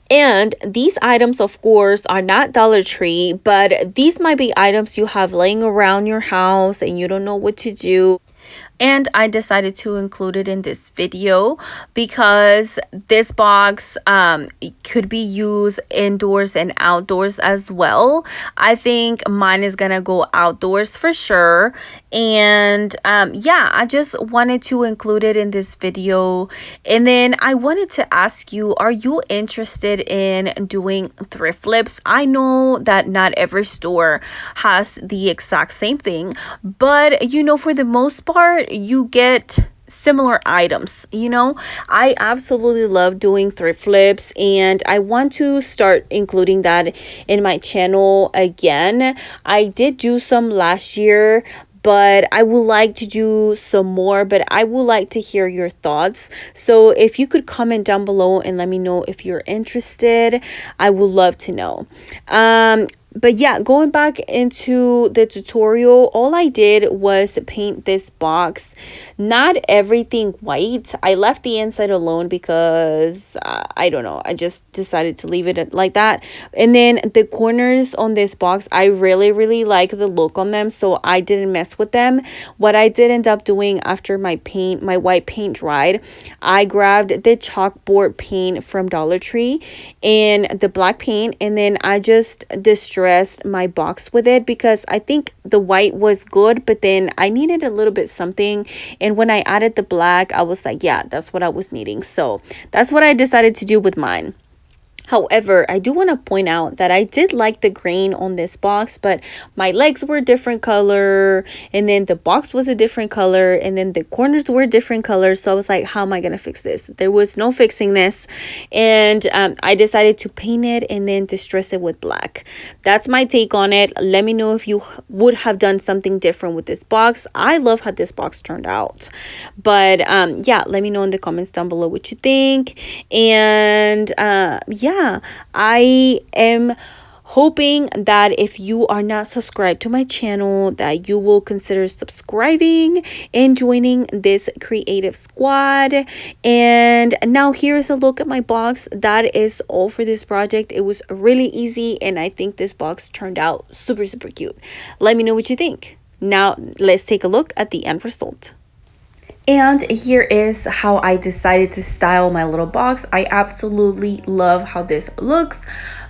And these items, of course, are not Dollar Tree, but these might be items you have laying around your house and you don't know what to do. And I decided to include it in this video because this box could be used indoors and outdoors as well. I think mine is gonna go outdoors for sure. And yeah, I just wanted to include it in this video. And then I wanted to ask you, are you interested in doing thrift flips? I know that not every store has the exact same thing, but you know, for the most part, you get similar items. You know, I absolutely love doing thrift flips, and I want to start including that in my channel again. I did do some last year, but I would like to do some more, but I would like to hear your thoughts. So if you could comment down below and let me know if you're interested, I would love to know. But yeah, going back into the tutorial, all I did was paint this box. Not everything white. I left the inside alone because I don't know. I just decided to leave it like that. And then the corners on this box, I really like the look on them, so I didn't mess with them. What I did end up doing after my white paint dried, I grabbed the chalkboard paint from Dollar Tree and the black paint, and then I just distressed my box with it because I think the white was good, but then I needed a little bit something, and when I added the black, I was like, yeah, that's what I was needing. So that's what I decided to do with mine. However, I do want to point out that I did like the grain on this box, but my legs were a different color, and then the box was a different color, and then the corners were different colors. So I was like, how am I going to fix this? There was no fixing this. And I decided to paint it and then distress it with black. That's my take on it. Let me know if you would have done something different with this box. I love how this box turned out. But yeah, let me know in the comments down below what you think. And yeah, I am hoping that if you are not subscribed to my channel, that you will consider subscribing and joining this creative squad. And now here's a look at my box. That is all for this project. It was really easy, and I think this box turned out super cute. Let me know what you think. Now let's take a look at the end result. And here is how I decided to style my little box. I absolutely love how this looks.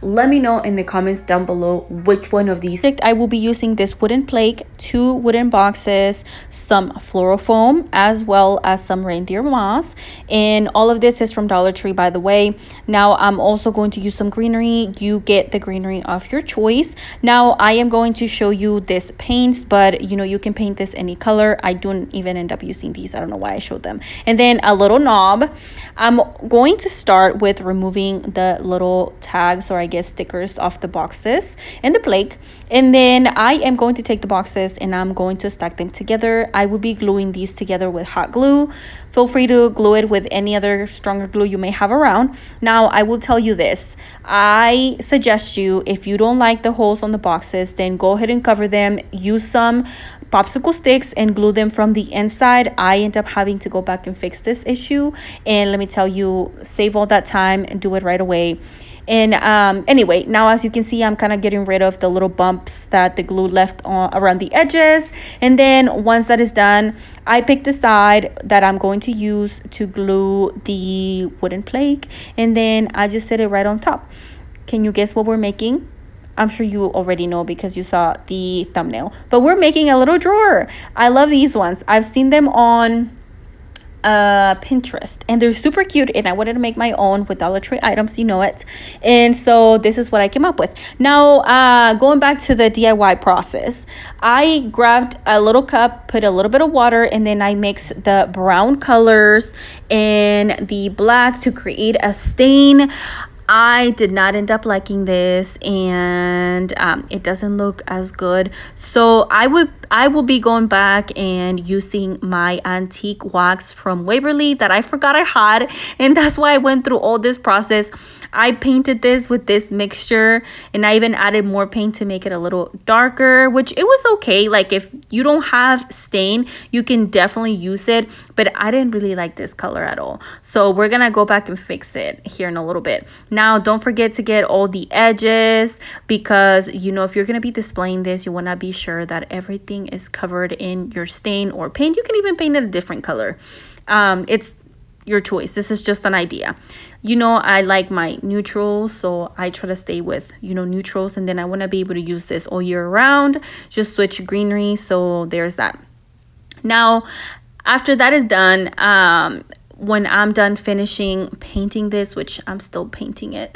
Let me know in the comments down below which one of these. I will be using this wooden plate, 2 wooden boxes, some floral foam, as well as some reindeer moss. And all of this is from Dollar Tree, by the way. Now I'm also going to use some greenery. You get the greenery of your choice. Now I am going to show you this paints, but you know, you can paint this any color. I don't even end up using these. I don't know why I showed them. And then a little knob. I'm going to start with removing the little tags, or I guess stickers, off the boxes and the plate. And then I am going to take the boxes and I'm going to stack them together. I will be gluing these together with hot glue. Feel free to glue it with any other stronger glue you may have around. Now I will tell you this, I suggest you, if you don't like the holes on the boxes, then go ahead and cover them. Use some popsicle sticks and glue them from the inside. I end up having to go back and fix this issue, and let me tell you, save all that time and do it right away. And anyway, now as you can see, I'm kind of getting rid of the little bumps that the glue left on around the edges. And then once that is done, I pick the side that I'm going to use to glue the wooden plate, and then I just set it right on top. Can you guess what we're making? I'm sure you already know because you saw the thumbnail, but we're making a little drawer. I love these ones. I've seen them on Pinterest and they're super cute, and I wanted to make my own with Dollar Tree items, you know it. And so this is what I came up with. Now going back to the DIY process, I grabbed a little cup, put a little bit of water, and then I mixed the brown colors and the black to create a stain. I did not end up liking this, and it doesn't look as good. So I will be going back and using my antique wax from Waverly that I forgot I had, and that's why I went through all this process. I painted this with this mixture, and I even added more paint to make it a little darker, which it was okay. Like if you don't have stain, you can definitely use it, but I didn't really like this color at all. So we're gonna go back and fix it here in a little bit. Now don't forget to get all the edges, because you know, if you're gonna be displaying this, you want to be sure that everything is covered in your stain or paint. You can even paint it a different color. It's your choice. This is just an idea. You know, I like my neutrals, so I try to stay with, you know, neutrals, and then I want to be able to use this all year round. Just switch greenery, so there's that. Now after that is done, when I'm done finishing painting this, which I'm still painting it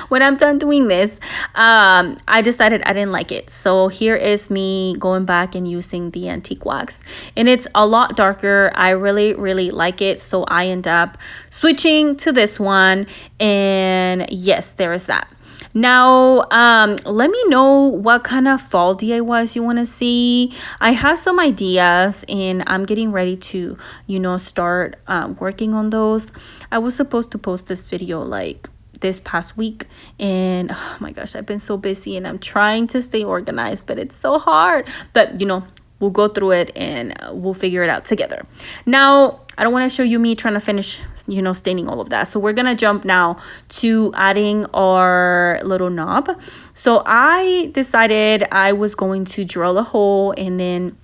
when I'm done doing this, I decided I didn't like it. So here is me going back and using the antique wax, and it's a lot darker. I really like it, so I end up switching to this one. And yes, there is that. Now let me know what kind of fall DIYs you want to see. I have some ideas, and I'm getting ready to, you know, start working on those. I was supposed to post this video like this past week, and oh my gosh, I've been so busy, and I'm trying to stay organized, but it's so hard. But you know, we'll go through it and we'll figure it out together. Now I don't want to show you me trying to finish, you know, staining all of that, so we're gonna jump now to adding our little knob. So I decided I was going to drill a hole and then,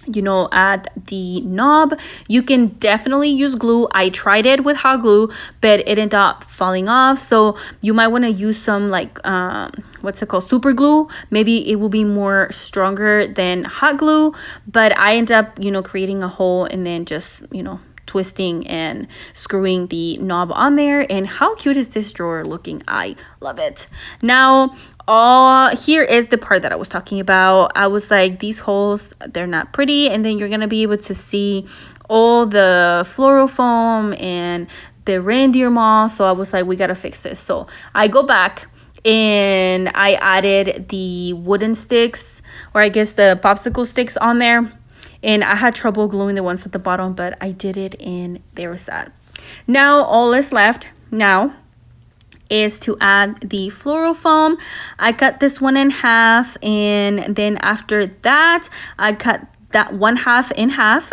you know, add the knob. You can definitely use glue. I tried it with hot glue, but it ended up falling off. So you might want to use some like what's it called, super glue. Maybe it will be more stronger than hot glue, but I end up, you know, creating a hole and then just, you know, twisting and screwing the knob on there. And how cute is this drawer looking? I love it. Now here is the part that I was talking about. I was like, these holes, they're not pretty, and then you're gonna be able to see all the floral foam and the reindeer moss. So I was like, we gotta fix this. So I go back and I added the wooden sticks, or I guess the popsicle sticks, on there. And I had trouble gluing the ones at the bottom, but I did it, and there was that. Now all is left now is to add the floral foam. I cut this one in half, and then after that I cut that one half in half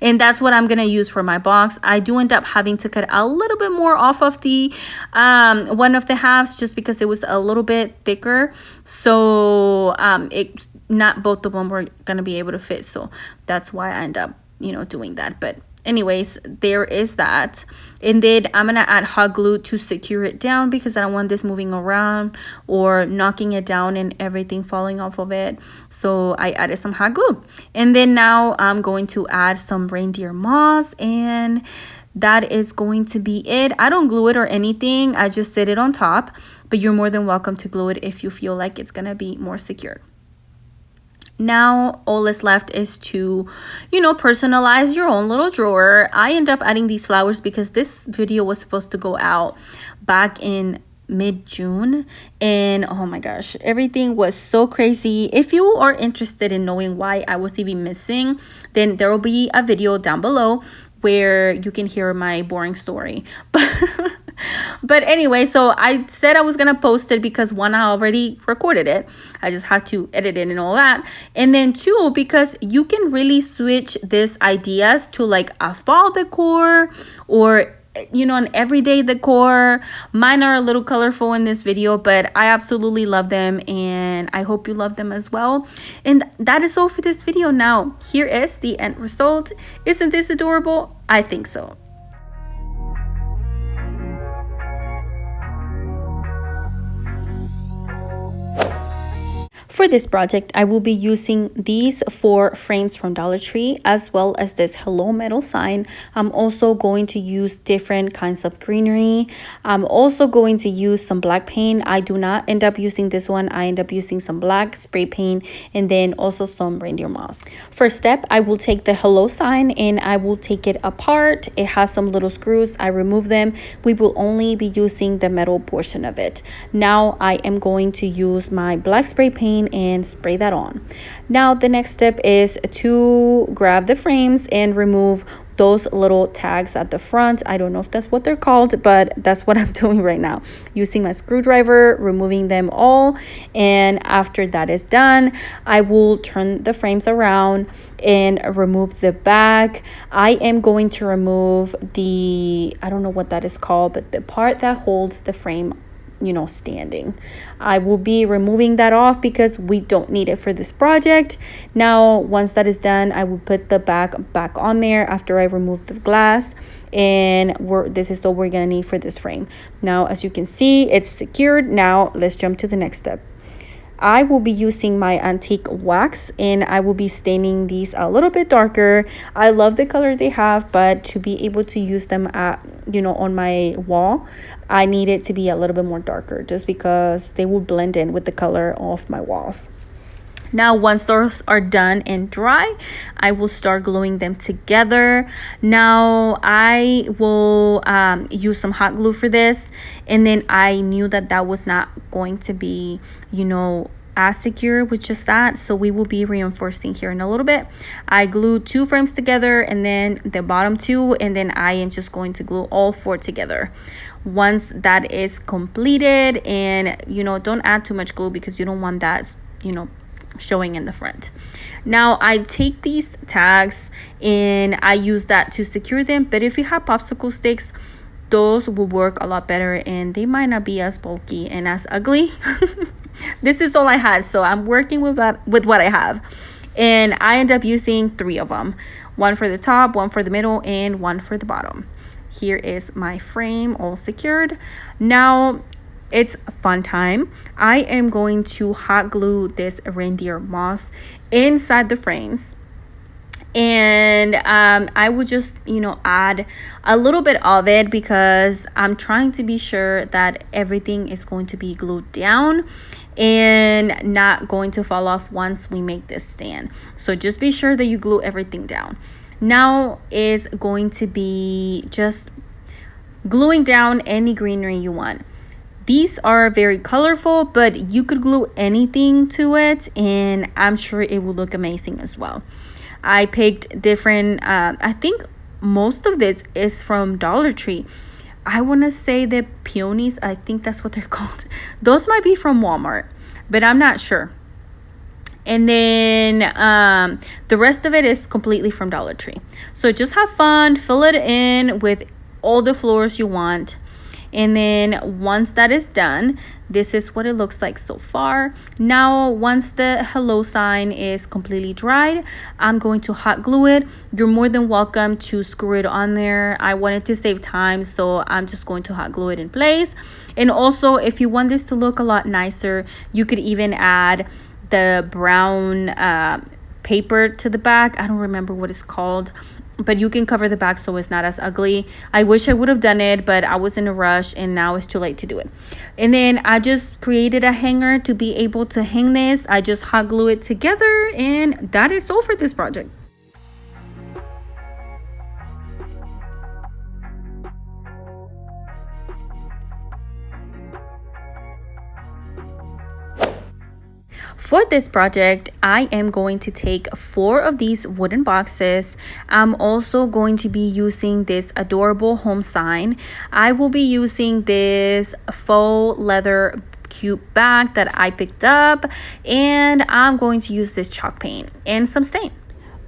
and that's what I'm gonna use for my box. I do end up having to cut a little bit more off of the one of the halves, just because it was a little bit thicker, so not both of them were gonna be able to fit, so that's why I end up, you know, doing that. But anyways, there is that. And then I'm gonna add hot glue to secure it down because I don't want this moving around or knocking it down and everything falling off of it. So I added some hot glue. And then now I'm going to add some reindeer moss, and that is going to be it. I don't glue it or anything, I just sit it on top, but you're more than welcome to glue it if you feel like it's gonna be more secure. Now all that's left is to, you know, personalize your own little drawer. I end up adding these flowers because this video was supposed to go out back in mid-June, and oh my gosh, everything was so crazy. If you are interested in knowing why I was even missing, then there will be a video down below where you can hear my boring story. But anyway, so I said I was gonna post it because one, I already recorded it, I just had to edit it and all that, and then two, because you can really switch these ideas to like a fall decor or, you know, an everyday decor. Mine are a little colorful in this video, but I absolutely love them, and I hope you love them as well. And that is all for this video. Now here is the end result. Isn't this adorable? I think so. For this project, I will be using these 4 frames from Dollar Tree, as well as this hello metal sign. I'm also going to use different kinds of greenery. I'm also going to use some black paint. I do not end up using this one. I end up using some black spray paint, and then also some reindeer moss. First step, I will take the hello sign and I will take it apart. It has some little screws. I remove them. We will only be using the metal portion of it. Now I am going to use my black spray paint and spray that on. Now the next step is to grab the frames and remove those little tags at the front. I don't know if that's what they're called, but that's what I'm doing right now, using my screwdriver, removing them all. And after that is done, I will turn the frames around and remove the back. I am going to remove the, I don't know what that is called, but the part that holds the frame, you know, standing. I will be removing that off because we don't need it for this project. Now once that is done, I will put the back on there after I remove the glass, and this is what we're gonna need for this frame. Now as you can see, it's secured. Now let's jump to the next step. I will be using my antique wax, and I will be staining these a little bit darker. I love the colors they have, but to be able to use them at, you know, on my wall, I need it to be a little bit more darker, just because they will blend in with the color of my walls. Now once those are done and dry, I will start gluing them together. Now I will use some hot glue for this, and then I knew that that was not going to be, you know, as secure with just that, so we will be reinforcing here in a little bit. I glued 2 frames together and then the bottom 2, and then I am just going to glue all 4 together. Once that is completed, and you know, don't add too much glue because you don't want that, you know, showing in the front. Now I take these tags and I use that to secure them, but if you have popsicle sticks, those will work a lot better and they might not be as bulky and as ugly. This is all I had, so I'm working with what I have, and I end up using 3 of them, 1 for the top, 1 for the middle, and 1 for the bottom. Here is my frame all secured. Now it's fun time. I am going to hot glue this reindeer moss inside the frames, and I would just, you know, add a little bit of it because I'm trying to be sure that everything is going to be glued down and not going to fall off once we make this stand. So just be sure that you glue everything down. Now is going to be just gluing down any greenery you want. These are very colorful, but you could glue anything to it and I'm sure it will look amazing as well. I picked different, I think most of this is from Dollar Tree. I want to say the peonies, I think that's what they're called. Those might be from Walmart, but I'm not sure. And then the rest of it is completely from Dollar Tree. So just have fun, fill it in with all the flowers you want. And then once that is done, this is what it looks like so far. Now, once the hello sign is completely dried, I'm going to hot glue it. You're more than welcome to screw it on there. I wanted to save time, so I'm just going to hot glue it in place. And also, if you want this to look a lot nicer, you could even add the brown paper to the back. I don't remember what it's called, but you can cover the back so it's not as ugly. I wish I would have done it, but I was in a rush and now it's too late to do it. And then I just created a hanger to be able to hang this. I just hot glue it together, and that is all for this project. For this project, I am going to take 4 of these wooden boxes. I'm also going to be using this adorable home sign. I will be using this faux leather cute bag that I picked up, and I'm going to use this chalk paint and some stain.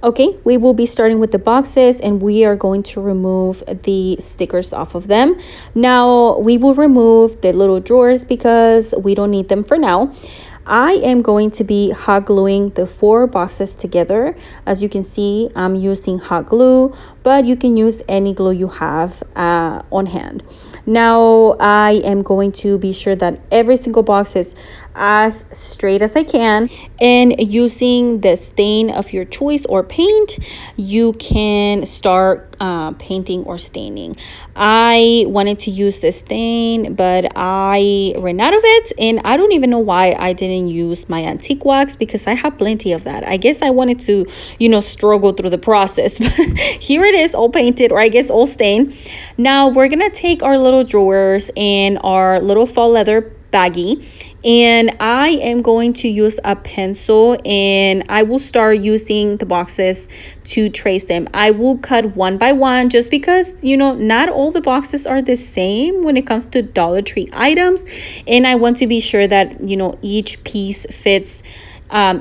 Okay, we will be starting with the boxes, and we are going to remove the stickers off of them. Now, we will remove the little drawers because we don't need them for now. I am going to be hot gluing the 4 boxes together. As you can see, I'm using hot glue, but you can use any glue you have on hand. Now, I am going to be sure that every single box is as straight as I can, and using the stain of your choice or paint, you can start painting or staining. I wanted to use this stain, but I ran out of it, and I don't even know why I didn't use my antique wax because I have plenty of that. I guess I wanted to, struggle through the process, but here it is, all painted, or I guess all stained. Now we're gonna take our little drawers and our little faux leather baggie, and I am going to use a pencil, and I will start using the boxes to trace them. I will cut one by one just because not all the boxes are the same when it comes to Dollar Tree items, and I want to be sure that each piece fits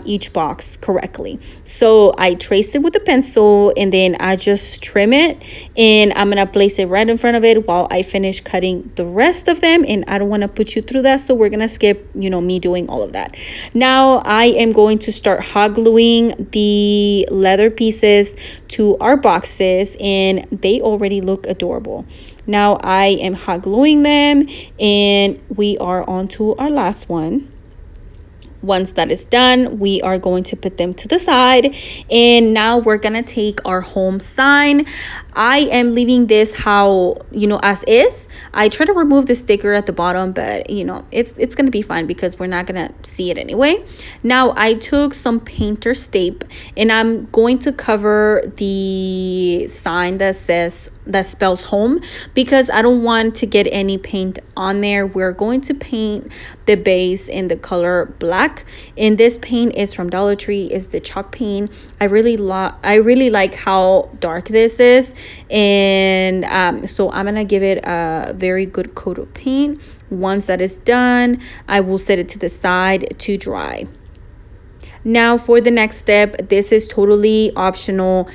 each box correctly. So I traced it with a pencil, and then I just trim it, and I'm gonna place it right in front of it while I finish cutting the rest of them. And I don't want to put you through that, so we're gonna skip me doing all of that. Now I am going to start hot gluing the leather pieces to our boxes, and they already look adorable. Now I am hot gluing them, and we are on to our last one. Once that is done, we are going to put them to the side, and now we're gonna take our home sign. I am leaving this how as is. I try to remove the sticker at the bottom, but it's gonna be fine because we're not gonna see it anyway. Now I took some painter's tape, and I'm going to cover the sign that spells home because I don't want to get any paint on there. We're going to paint the base in the color black, and this paint is from Dollar Tree. Is the chalk paint. I really like how dark this is, and so I'm gonna give it a very good coat of paint. Once that is done, I will set it to the side to dry. Now for the next step, this is totally optional.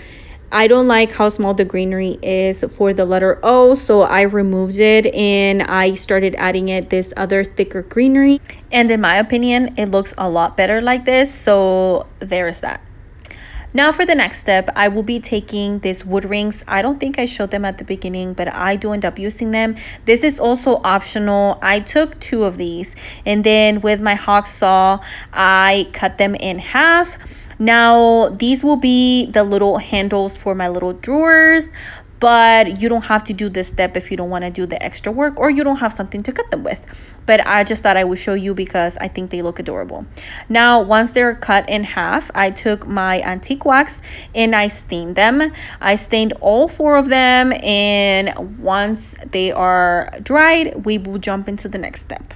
I don't like how small the greenery is for the letter O, so I removed it and I started adding it this other thicker greenery. And in my opinion, it looks a lot better like this, so there's that. Now for the next step, I will be taking these wood rings. I don't think I showed them at the beginning, but I do end up using them. This is also optional. I took 2 of these, and then with my hawk saw, I cut them in half. Now these will be the little handles for my little drawers, but you don't have to do this step if you don't want to do the extra work or you don't have something to cut them with. But I just thought I would show you because I think they look adorable. Now once they're cut in half, I took my antique wax and I stained them. I stained all 4 of them, and once they are dried, we will jump into the next step.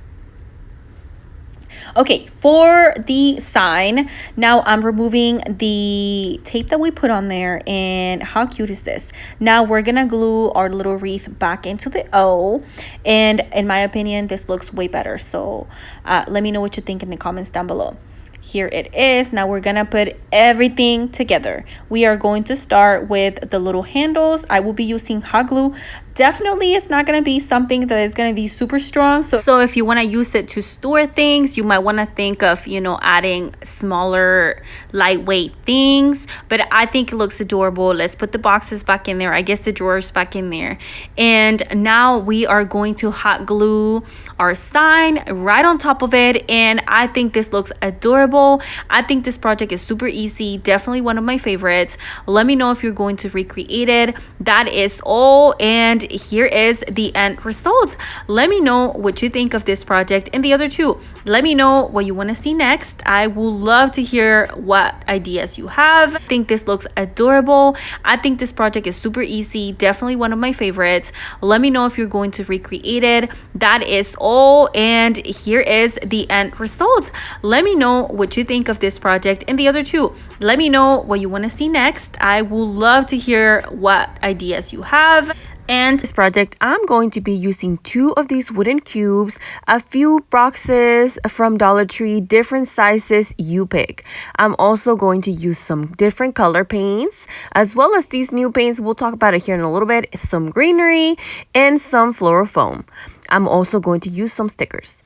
Okay, for the sign, now I'm removing the tape that we put on there, and how cute is this? Now we're gonna glue our little wreath back into the O, and in my opinion, this looks way better. So let me know what you think in the comments down below. Here it is. Now we're gonna put everything together. We are going to start with the little handles. I will be using hot glue. definitely it's not going to be something that is going to be super strong. So if you want to use it to store things, you might want to think of, you know, adding smaller, lightweight things. But I think it looks adorable. Let's put the boxes back in there. I guess the drawers back in there. And now we are going to hot glue our sign right on top of it. And I think this looks adorable. I think this project is super easy. Definitely one of my favorites. Let me know if you're going to recreate it. That is all. And here is the end result. Let me know what you think of this project and the other two. Let me know what you want to see next. I would love to hear what ideas you have. I think this looks adorable. I think this project is super easy. Definitely one of my favorites. Let me know if you're going to recreate it. That is all. And here is the end result. Let me know what you think of this project and the other two. Let me know what you want to see next. I would love to hear what ideas you have. And this project, I'm going to be using 2 of these wooden cubes, a few boxes from Dollar Tree, different sizes, you pick. I'm also going to use some different color paints, as well as these new paints. We'll talk about it here in a little bit. Some greenery and some floral foam. I'm also going to use some stickers.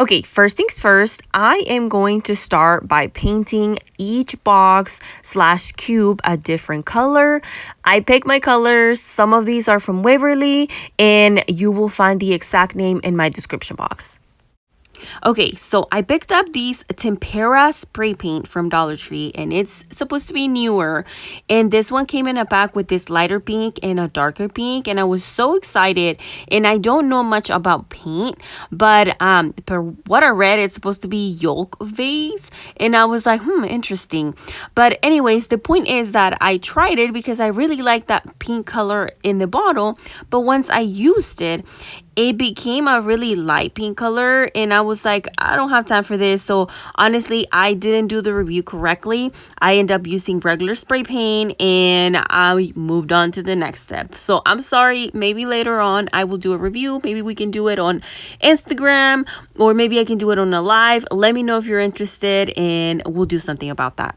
Okay, first things first, I am going to start by painting each box/cube a different color. I pick my colors. Some of these are from Waverly, and you will find the exact name in my description box. Okay, so I picked up these tempera spray paint from Dollar Tree, and it's supposed to be newer. And this one came in a pack with this lighter pink and a darker pink, and I was so excited. And I don't know much about paint, but per what I read, it's supposed to be yolk vase, and I was like, interesting. But anyways, the point is that I tried it because I really like that pink color in the bottle. But once I used it, it became a really light pink color, and I was like, I don't have time for this. So honestly, I didn't do the review correctly. I ended up using regular spray paint, and I moved on to the next step. So I'm sorry. Maybe later on I will do a review. Maybe we can do it on Instagram, or maybe I can do it on a live. Let me know if you're interested, and we'll do something about that.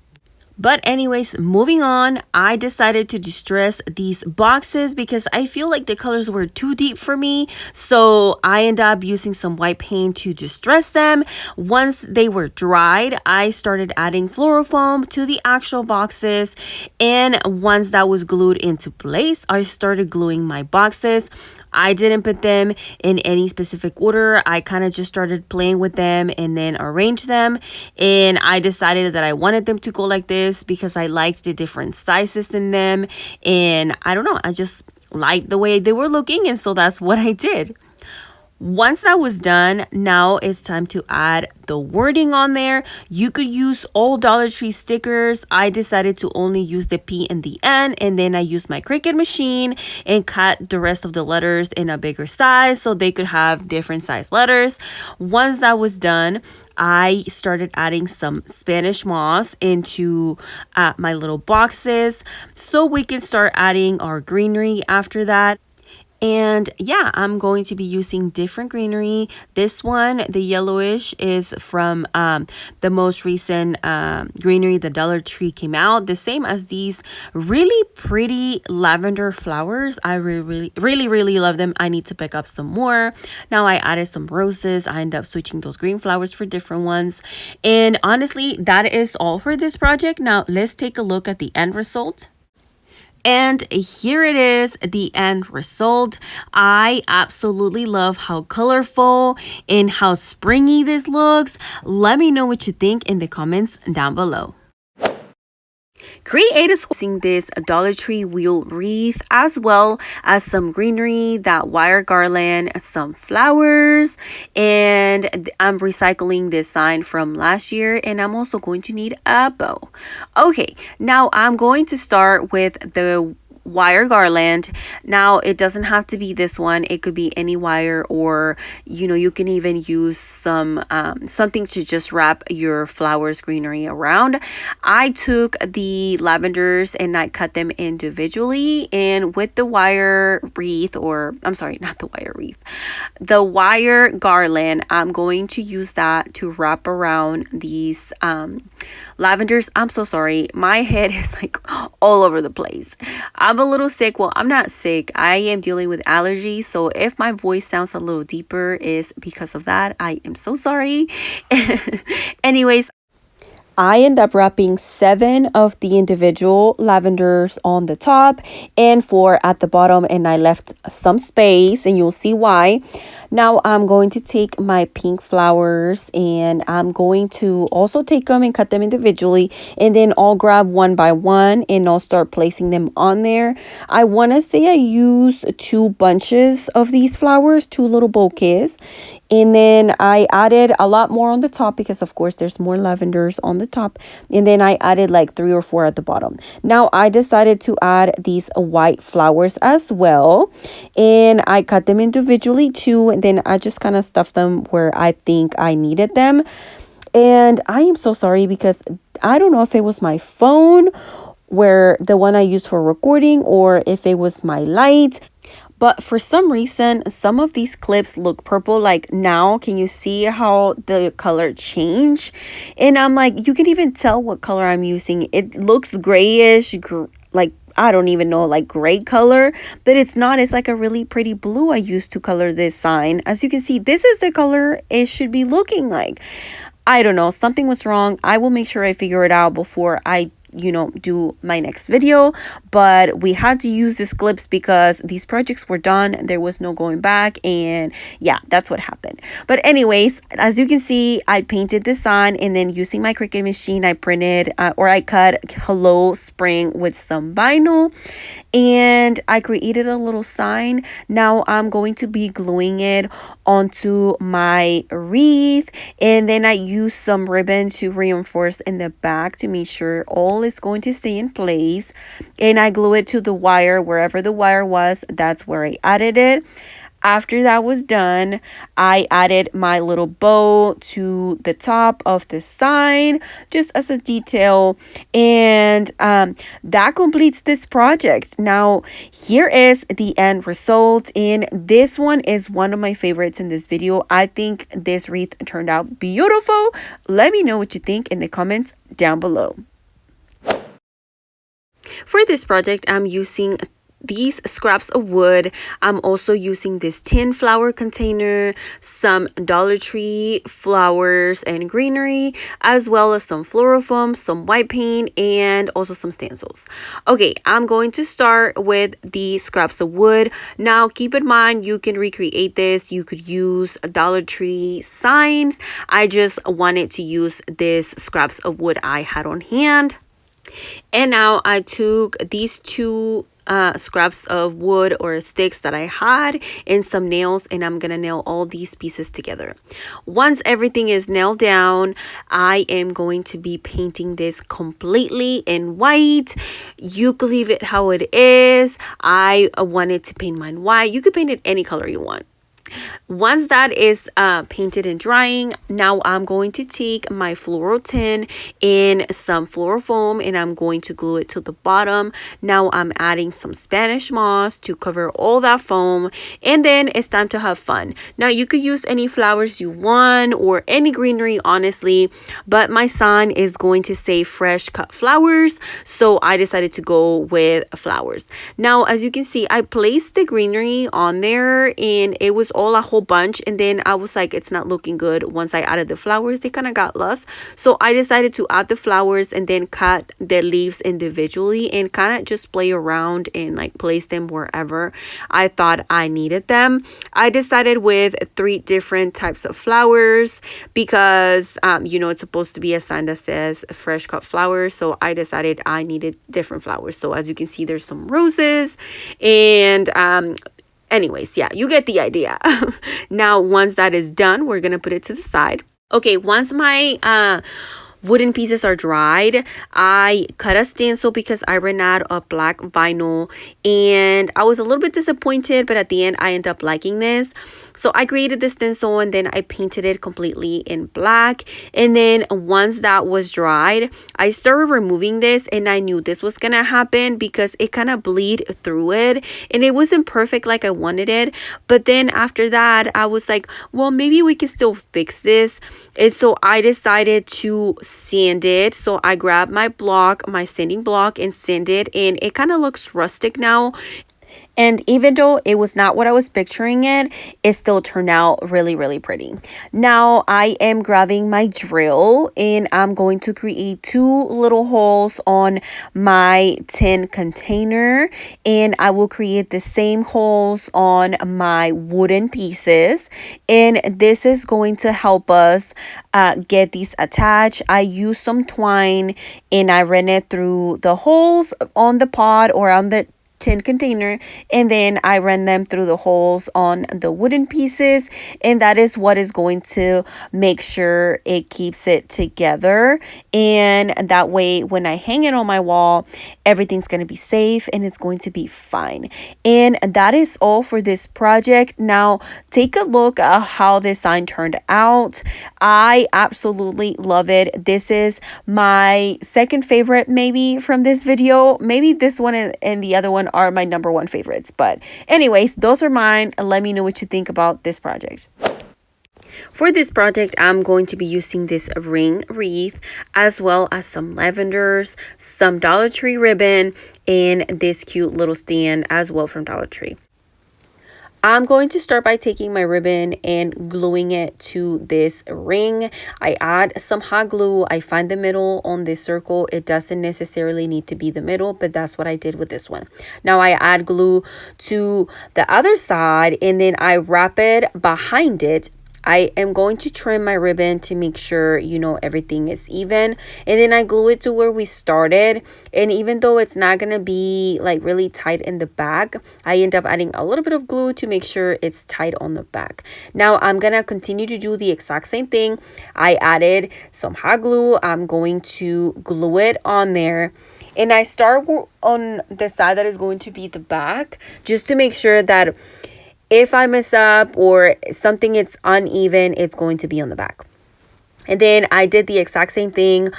But anyways, moving on, I decided to distress these boxes because I feel like the colors were too deep for me. So I ended up using some white paint to distress them. Once they were dried, I started adding floral foam to the actual boxes. And once that was glued into place, I started gluing my boxes. I didn't put them in any specific order. I kind of just started playing with them and then arranged them. And I decided that I wanted them to go like this because I liked the different sizes in them. And I don't know, I just liked the way they were looking. And so that's what I did. Once that was done, now it's time to add the wording on there. You could use all Dollar Tree stickers. I decided to only use the P in the end, and then I used my Cricut machine and cut the rest of the letters in a bigger size so they could have different size letters. Once that was done, I started adding some Spanish moss into my little boxes so we can start adding our greenery after that. And yeah, I'm going to be using different greenery. This one, the yellowish, is from the most recent greenery the Dollar Tree came out. The same as these really pretty lavender flowers. I really love them. I need to pick up some more. Now I added some roses. I ended up switching those green flowers for different ones. And honestly, that is all for this project. Now let's take a look at the end result. And here it is, the end result. I absolutely love how colorful and how springy this looks. Let me know what you think in the comments down below. Creators using this Dollar Tree wheel wreath, as well as some greenery, that wire garland, some flowers, and I'm recycling this sign from last year, and I'm also going to need a bow. Okay, now I'm going to start with the wire garland. Now it doesn't have to be this one, it could be any wire, or you can even use some something to just wrap your flowers greenery around. I took the lavenders and I cut them individually, and with the wire wreath, or I'm sorry, not the wire wreath, the wire garland, I'm going to use that to wrap around these lavenders. I'm so sorry, my head is like all over the place. I'm I'm a little sick. Well, I'm not sick. I am dealing with allergies. So if my voice sounds a little deeper, is because of that. I am so sorry. Anyways, I end up wrapping 7 of the individual lavenders on the top and 4 at the bottom, and I left some space, and you'll see why. Now I'm going to take my pink flowers, and I'm going to also take them and cut them individually, and then I'll grab one by one and I'll start placing them on there. I want to say I used 2 bunches of these flowers, 2 little bouquets. And then I added a lot more on the top because, of course, there's more lavenders on the top. And then I added like 3 or 4 at the bottom. Now, I decided to add these white flowers as well. And I cut them individually too. And then I just kind of stuffed them where I think I needed them. And I am so sorry because I don't know if it was my phone, where the one I used for recording, or if it was my light. But for some reason, some of these clips look purple. Like now, can you see how the color changed? And I'm like, you can even tell what color I'm using. It looks grayish, like, I don't even know, like gray color, but it's not. It's like a really pretty blue I used to color this sign. As you can see, this is the color it should be looking like. I don't know. Something was wrong. I will make sure I figure it out before I do my next video. But we had to use these clips because these projects were done. There was no going back, and yeah, that's what happened. But anyways, as you can see, I painted this on, and then using my Cricut machine, I printed or I cut hello spring with some vinyl, and I created a little sign. Now I'm going to be gluing it onto my wreath, and then I use some ribbon to reinforce in the back to make sure all is going to stay in place, and I glue it to the wire. Wherever the wire was, that's where I added it. After that was done, I added my little bow to the top of the sign just as a detail, and that completes this project. Now here is the end result, and this one is one of my favorites in this video. I think this wreath turned out beautiful. Let me know what you think in the comments down below. For this project, I'm using these scraps of wood. I'm also using this tin flower container, some Dollar Tree flowers and greenery, as well as some floral foam, some white paint, and also some stencils. Okay, I'm going to start with the scraps of wood. Now, keep in mind, you can recreate this. You could use Dollar Tree signs. I just wanted to use this scraps of wood I had on hand. And now I took these 2 scraps of wood or sticks that I had and some nails, and I'm gonna nail all these pieces together. Once everything is nailed down, I am going to be painting this completely in white. You could leave it how it is. I wanted to paint mine white. You could paint it any color you want. Once that is painted and drying, now I'm going to take my floral tin and some floral foam, and I'm going to glue it to the bottom. Now I'm adding some Spanish moss to cover all that foam, and then it's time to have fun. Now you could use any flowers you want or any greenery, honestly, but my sign is going to say fresh cut flowers, so I decided to go with flowers. Now, as you can see, I placed the greenery on there, and it was all a whole bunch, and then I was like, it's not looking good. Once I added the flowers, they kind of got lost, so I decided to add the flowers and then cut the leaves individually and kind of just play around and like place them wherever I thought I needed them. I decided with 3 different types of flowers because it's supposed to be a sign that says fresh cut flowers, so I decided I needed different flowers. So as you can see, there's some roses, and anyways, yeah, you get the idea. Now, once that is done, we're going to put it to the side. Okay, once my wooden pieces are dried, I cut a stencil because I ran out of black vinyl, and I was a little bit disappointed, but at the end, I ended up liking this. So I created this stencil and then I painted it completely in black. And then once that was dried, I started removing this, and I knew this was gonna happen because it kind of bleed through it and it wasn't perfect like I wanted it. But then after that, I was like, well, maybe we can still fix this. And so I decided to sand it. So I grabbed my block, my sanding block, and sand it, and it kind of looks rustic now. And even though it was not what I was picturing it still turned out really, really pretty. Now I am grabbing my drill and I'm going to create 2 little holes on my tin container. And I will create the same holes on my wooden pieces. And this is going to help us get these attached. I used some twine and I ran it through the holes on the pot or on the tin container, and then I ran them through the holes on the wooden pieces, and that is what is going to make sure it keeps it together. And that way when I hang it on my wall, everything's going to be safe and it's going to be fine. And that is all for this project. Now take a look at how this sign turned out. I absolutely love it. This is my second favorite maybe from this video. Maybe this one and the other one are my number 1 favorites. But anyways, those are mine. Let me know what you think about this project. For this project, I'm going to be using this ring wreath as well as some lavenders, some Dollar Tree ribbon, and this cute little stand as well from Dollar Tree. I'm going to start by taking my ribbon and gluing it to this ring. I add some hot glue. I find the middle on this circle. It doesn't necessarily need to be the middle, but that's what I did with this one. Now I add glue to the other side and then I wrap it behind it. I am going to trim my ribbon to make sure, everything is even. And then I glue it to where we started. And even though it's not going to be like really tight in the back, I end up adding a little bit of glue to make sure it's tight on the back. Now I'm going to continue to do the exact same thing. I added some hot glue. I'm going to glue it on there. And I start on the side that is going to be the back, just to make sure that if I mess up or something is uneven, it's going to be on the back. And then I did the exact same thing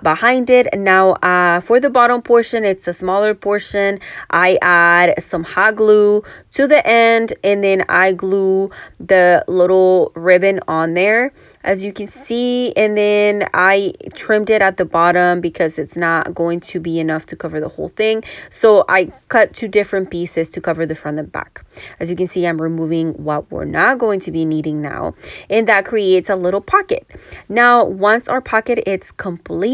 behind it. Now for the bottom portion, it's a smaller portion. I add some hot glue to the end and then I glue the little ribbon on there, as you can see. And then I trimmed it at the bottom because it's not going to be enough to cover the whole thing. So I cut 2 different pieces to cover the front and back. As you can see, I'm removing what we're not going to be needing now, and that creates a little pocket. Now once our pocket is complete,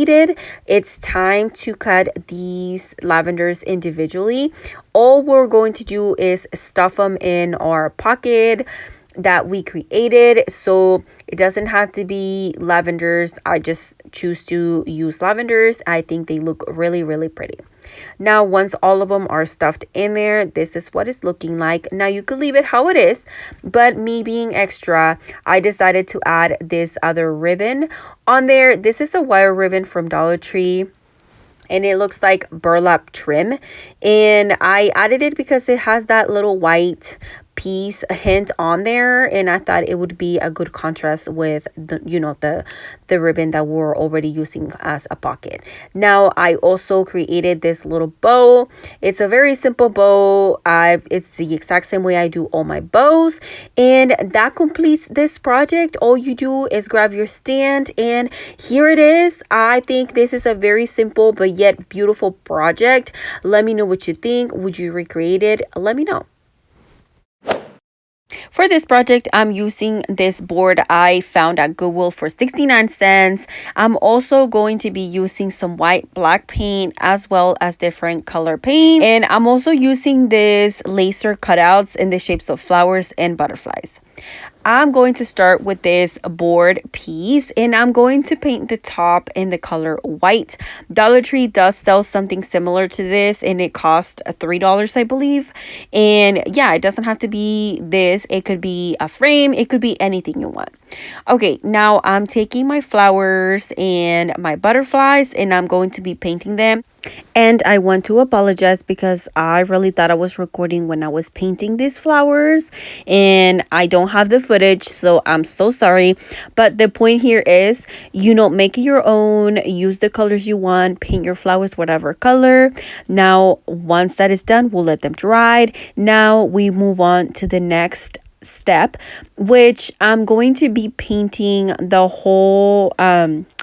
it's time to cut these lavenders individually. All we're going to do is stuff them in our pocket that we created. So it doesn't have to be lavenders. I just choose to use lavenders. I think they look really, really pretty. Now, once all of them are stuffed in there, this is what it's looking like. Now, you could leave it how it is, but me being extra, I decided to add this other ribbon on there. This is the wire ribbon from Dollar Tree, and it looks like burlap trim. And I added it because it has that little white piece hint on there, and I thought it would be a good contrast with the ribbon that we're already using as a pocket. Now I also created this little bow. It's a very simple bow. It's the exact same way I do all my bows, and that completes this project. All you do is grab your stand, and here it is. I think this is a very simple but yet beautiful project. Let me know what you think. Would you recreate it? Let me know. For this project, I'm using this board I found at Goodwill for 69 cents. I'm also going to be using some white black paint as well as different color paint. And I'm also using this laser cutouts in the shapes of flowers and butterflies. I'm going to start with this board piece, and I'm going to paint the top in the color white. Dollar Tree does sell something similar to this, and it cost $3, I believe. And yeah, it doesn't have to be this. It could be a frame. It could be anything you want. Okay, now I'm taking my flowers and my butterflies, and I'm going to be painting them. And I want to apologize because I really thought I was recording when I was painting these flowers, and I don't have the footage, so I'm so sorry. But the point here is, make it your own, use the colors you want, paint your flowers whatever color. Now, once that is done, we'll let them dry. Now we move on to the next step, which I'm going to be painting the whole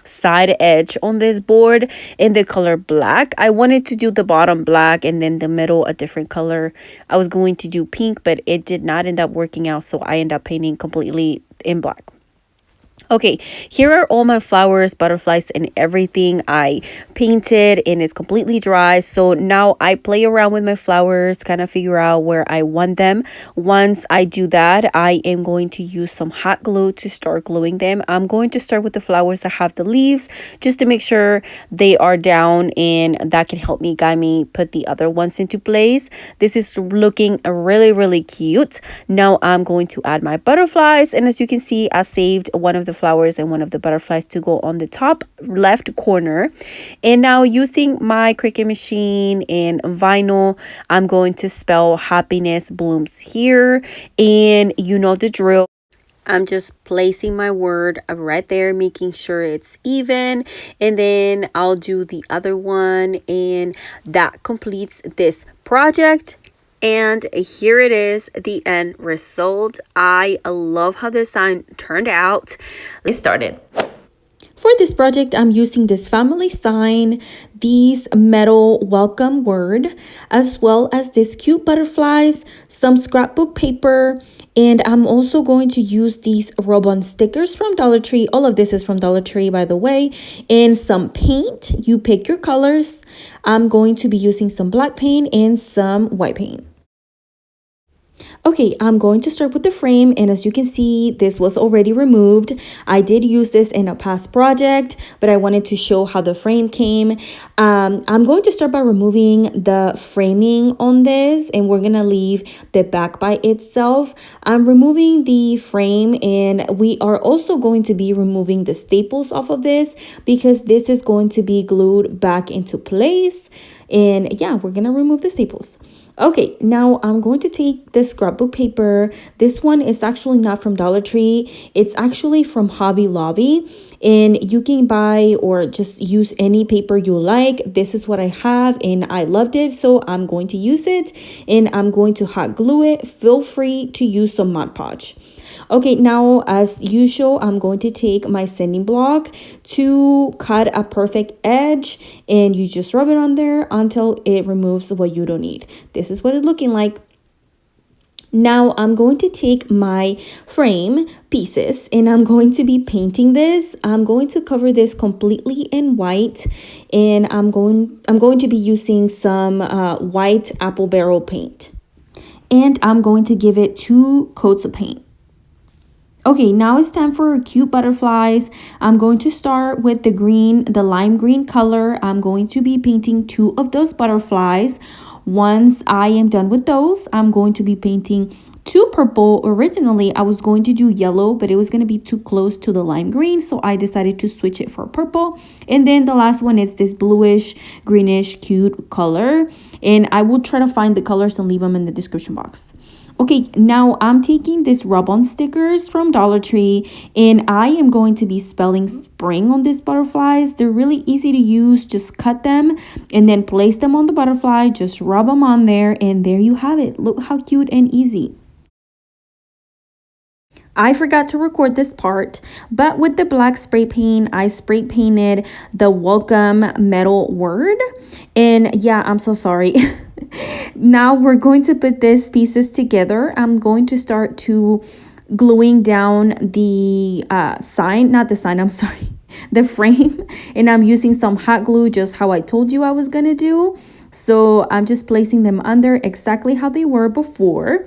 side edge on this board in the color black. I wanted to do the bottom black and then the middle a different color. I was going to do pink, but it did not end up working out, so I ended up painting completely in black. Okay, here are all my flowers, butterflies, and everything I painted, and it's completely dry. So now I play around with my flowers, kind of figure out where I want them. Once I do that, I am going to use some hot glue to start gluing them. I'm going to start with the flowers that have the leaves just to make sure they are down, and that can help me guide me put the other ones into place. This is looking really, really cute. Now I'm going to add my butterflies, and as you can see, I saved one of the flowers and one of the butterflies to go on the top left corner. And now using my Cricut machine and vinyl, I'm going to spell happiness blooms here, and you know the drill. I'm just placing my word right there, making sure it's even, and then I'll do the other one, and that completes this project. And here it is, the end result. I love how this sign turned out. Let's start it. For this project, I'm using this family sign, these metal welcome word, as well as these cute butterflies, some scrapbook paper, and I'm also going to use these rub-on stickers from Dollar Tree. All of this is from Dollar Tree, by the way, and some paint. You pick your colors. I'm going to be using some black paint and some white paint. Okay, I'm going to start with the frame, and as you can see, this was already removed. I did use this in a past project, but I wanted to show how the frame came. I'm going to start by removing the framing on this, and we're gonna leave the back by itself. I'm removing the frame, and we are also going to be removing the staples off of this because this is going to be glued back into place. And yeah, we're gonna remove the staples. Okay, now I'm going to take this scrapbook paper. This one is actually not from Dollar Tree. It's actually from Hobby Lobby, and you can buy or just use any paper you like. This is what I have, and I loved it, so I'm going to use it, and I'm going to hot glue it. Feel free to use some Mod Podge. Okay, now as usual, I'm going to take my sanding block to cut a perfect edge, and you just rub it on there until it removes what you don't need. This is what it's looking like. Now I'm going to take my frame pieces, and I'm going to be painting this. I'm going to cover this completely in white, and I'm going to be using some white apple barrel paint, and I'm going to give it 2 coats of paint. Okay, now it's time for cute butterflies. I'm going to start with the lime green color. I'm going to be painting 2 of those butterflies. Once I am done with those, I'm going to be painting 2 purple. Originally, I was going to do yellow, but it was going to be too close to the lime green, so I decided to switch it for purple. And then the last one is this bluish, greenish, cute color. And I will try to find the colors and leave them in the description box. Okay, now I'm taking this rub-on stickers from Dollar Tree, and I am going to be spelling spring on these butterflies. They're really easy to use. Just cut them and then place them on the butterfly. Just rub them on there, and there you have it. Look how cute and easy. I forgot to record this part, but with the black spray paint, I spray painted the welcome metal word. And yeah, I'm so sorry. Now we're going to put these pieces together. I'm going to start to gluing down the the frame. And I'm using some hot glue, just how I told you I was going to do. So I'm just placing them under exactly how they were before.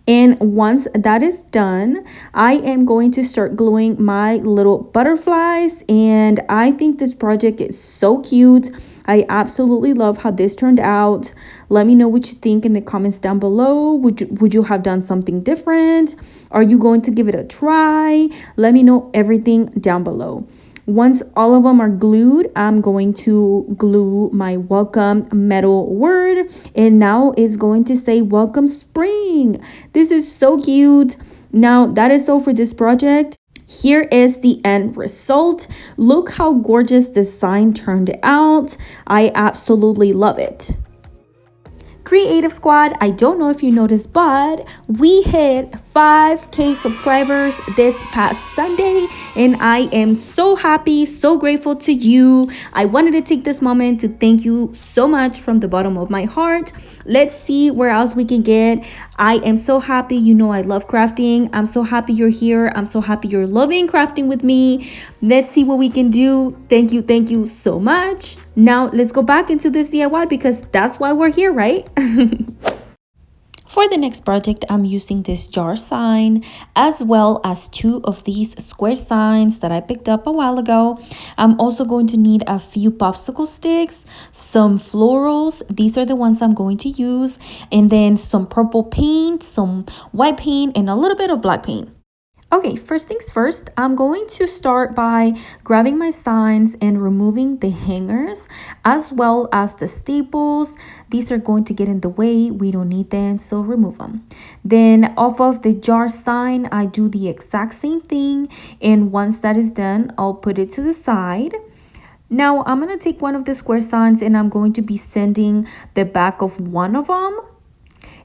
And once that is done, I am going to start gluing my little butterflies. And I think this project is so cute. I absolutely love how this turned out. Let me know what you think in the comments down below. Would you have done something different? Are you going to give it a try? Let me know everything down below. Once all of them are glued, I'm going to glue my welcome metal word, and now it's going to say welcome spring. This is so cute. Now that is all for this project. Here is the end result. Look how gorgeous this sign turned out. I absolutely love it. Creative Squad, I don't know if you noticed, but we hit 5K subscribers this past Sunday, and I am so happy, so grateful to you. I wanted to take this moment to thank you so much from the bottom of my heart. Let's see where else we can get. I am so happy. You know I love crafting. I'm so happy you're here. I'm so happy you're loving crafting with me. Let's see what we can do. Thank you so much. Now let's go back into this DIY because that's why we're here, right? For the next project, I'm using this jar sign as well as 2 of these square signs that I picked up a while ago. I'm also going to need a few popsicle sticks, some florals. These are the ones I'm going to use. And then some purple paint, some white paint, and a little bit of black paint. Okay, first things first, I'm going to start by grabbing my signs and removing the hangers as well as the staples. These are going to get in the way. We don't need them, so remove them. Then off of the jar sign, I do the exact same thing. And once that is done, I'll put it to the side. Now I'm going to take one of the square signs and I'm going to be sanding the back of one of them.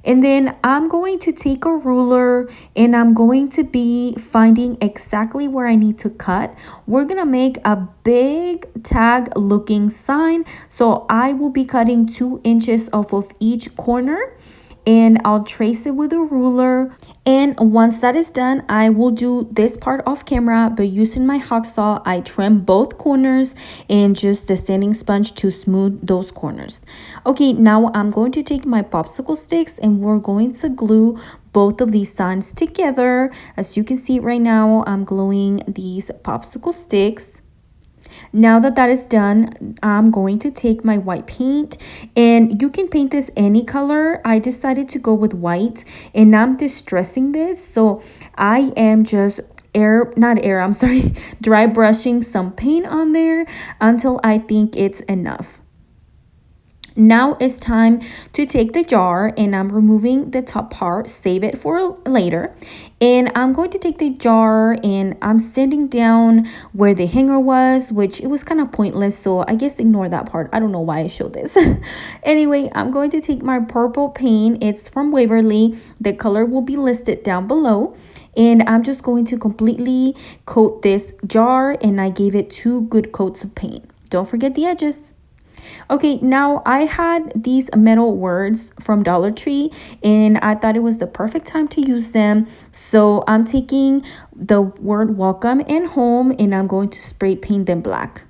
And then I'm going to take a ruler and I'm going to be finding exactly where I need to cut. We're going to make a big tag looking sign. So I will be cutting 2 inches off of each corner. And I'll trace it with a ruler. And once that is done, I will do this part off camera, but using my hacksaw, I trim both corners and just the sanding sponge to smooth those corners. Okay, now I'm going to take my popsicle sticks and we're going to glue both of these signs together. As you can see right now, I'm gluing these popsicle sticks. Now that is done, I'm going to take my white paint, and you can paint this any color. I decided to go with white, and I'm distressing this, so I am just dry brushing some paint on there until I think it's enough. Now it's time to take the jar, and I'm removing the top part, save it for later. And I'm going to take the jar and I'm sanding down where the hanger was, which it was kind of pointless, so I guess ignore that part. I don't know why I showed this. Anyway, I'm going to take my purple paint. It's from Waverly. The color will be listed down below. And I'm just going to completely coat this jar, and I gave it 2 good coats of paint. Don't forget the edges. Okay, now I had these metal words from Dollar Tree and I thought it was the perfect time to use them. So I'm taking the word welcome and home and I'm going to spray paint them black.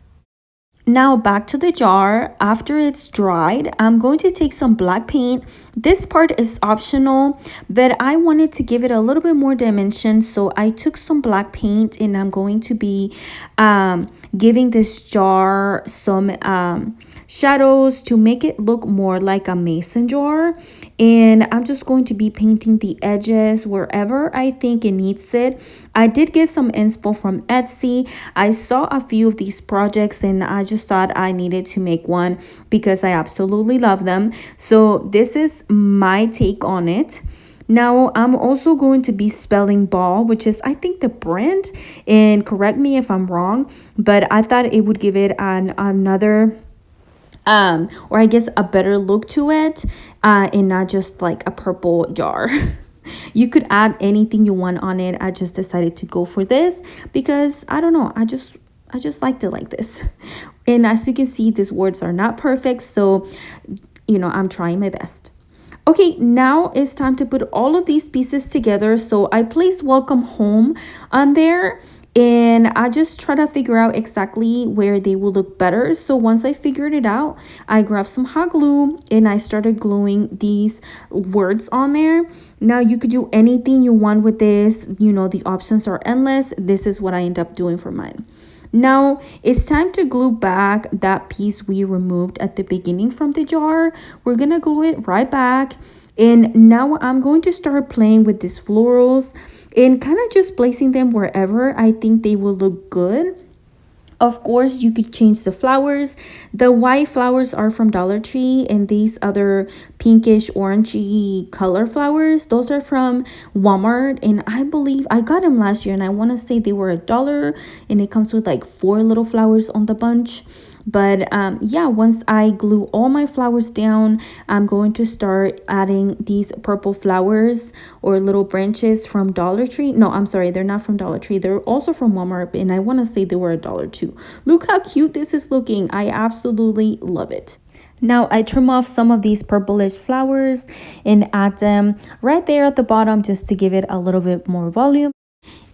Now back to the jar. After it's dried, I'm going to take some black paint. This part is optional, but I wanted to give it a little bit more dimension, so I took some black paint and I'm going to be giving this jar some shadows to make it look more like a mason jar. And I'm just going to be painting the edges wherever I think it needs it. I did get some inspo from Etsy. I saw a few of these projects and I just thought I needed to make one because I absolutely love them. So this is my take on it. Now I'm also going to be spelling ball, which is I think the brand, and correct me if I'm wrong, but I thought it would give it another or I guess a better look to it, and not just like a purple jar. You could add anything you want on it. I just decided to go for this because I don't know, I just liked it like this. And as you can see, these words are not perfect, so you know, I'm trying my best. Okay, now it's time to put all of these pieces together. So I placed welcome home on there. and I just try to figure out exactly where they will look better. So once I figured it out, I grabbed some hot glue and I started gluing these words on there. Now you could do anything you want with this, you know, the options are endless. This is what I end up doing for mine. Now it's time to glue back that piece we removed at the beginning from the jar. We're gonna glue it right back. And now I'm going to start playing with these florals and kind of just placing them wherever I think they will look good. Of course, you could change the flowers. The white flowers are from Dollar Tree, and these other pinkish orangey color flowers, those are from Walmart. And I believe I got them last year, and I want to say they were $1, and it comes with like 4 little flowers on the bunch. But yeah, once I glue all my flowers down, I'm going to start adding these purple flowers or little branches from Dollar Tree. No, I'm sorry, they're not from Dollar Tree. They're also from Walmart, and I want to say they were $1 too. Look how cute this is looking. I absolutely love it. Now I trim off some of these purplish flowers and add them right there at the bottom just to give it a little bit more volume.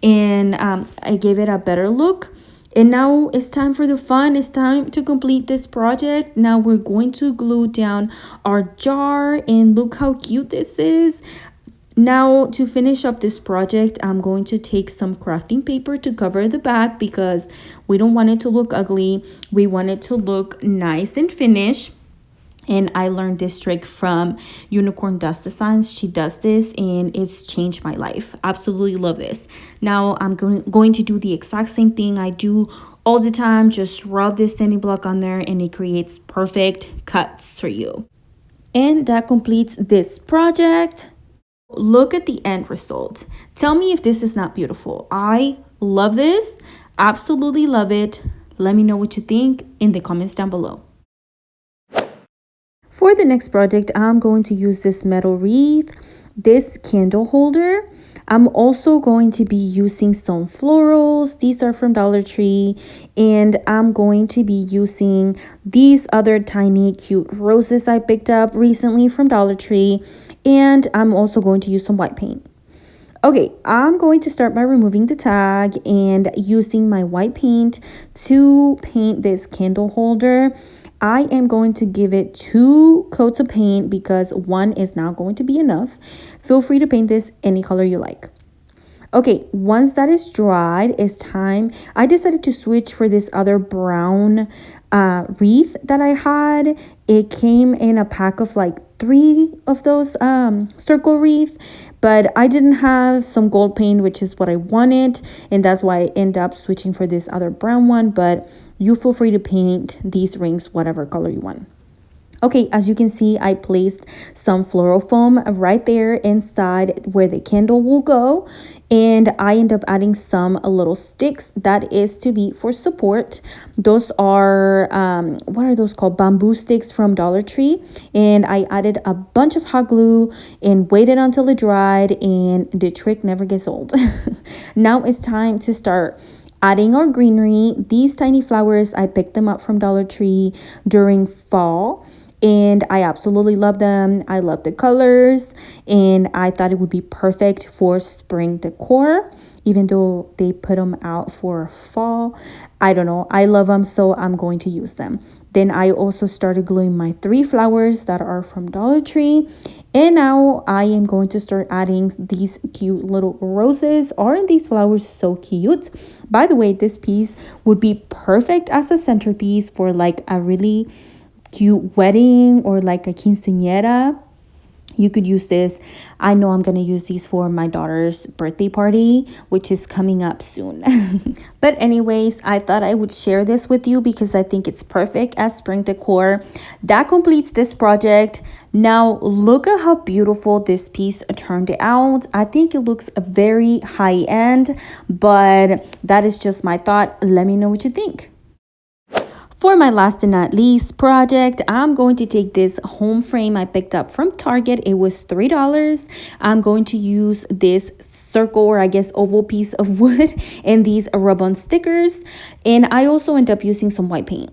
And I gave it a better look. And now it's time for the fun. It's time to complete this project. Now we're going to glue down our jar, and look how cute this is. Now to finish up this project, I'm going to take some crafting paper to cover the back because we don't want it to look ugly. We want it to look nice and finished. And I learned this trick from Unicorn Dust Designs. She does this and it's changed my life. Absolutely love this. Now I'm going to do the exact same thing I do all the time. Just rub this standing block on there and it creates perfect cuts for you. And that completes this project. Look at the end result. Tell me if this is not beautiful. I love this. Absolutely love it. Let me know what you think in the comments down below. For the next project, I'm going to use this metal wreath, this candle holder. I'm also going to be using some florals. These are from Dollar Tree. And I'm going to be using these other tiny cute roses I picked up recently from Dollar Tree. And I'm also going to use some white paint. Okay, I'm going to start by removing the tag and using my white paint to paint this candle holder. I am going to give it 2 coats of paint because 1 is not going to be enough. Feel free to paint this any color you like. Okay, once that is dried, it's time. I decided to switch for this other brown wreath that I had. It came in a pack of like 3 of those circle wreath, but I didn't have some gold paint, which is what I wanted, and that's why I end up switching for this other brown one. But you feel free to paint these rings whatever color you want. Okay, as you can see, I placed some floral foam right there inside where the candle will go. And I end up adding some little sticks that is to be for support. Those are, what are those called? Bamboo sticks from Dollar Tree. And I added a bunch of hot glue and waited until it dried, and the trick never gets old. Now it's time to start adding our greenery. These tiny flowers, I picked them up from Dollar Tree during fall. And I absolutely love them. I love the colors, and I thought it would be perfect for spring decor, even though they put them out for fall. I don't know. I love them, so I'm going to use them. Then I also started gluing my 3 flowers that are from Dollar Tree. And now I am going to start adding these cute little roses. Aren't these flowers so cute? By the way, this piece would be perfect as a centerpiece for like a really cute wedding or like a quinceañera. You could use this. I know I'm going to use these for my daughter's birthday party, which is coming up soon. But anyways, I thought I would share this with you because I think it's perfect as spring decor. That completes this project. Now look at how beautiful this piece turned out. I think it looks very high end, but that is just my thought. Let me know what you think. For my last and not least project, I'm going to take this home frame I picked up from Target. It was $3. I'm going to use this circle, or I guess oval piece of wood, and these rub-on stickers. And I also end up using some white paint.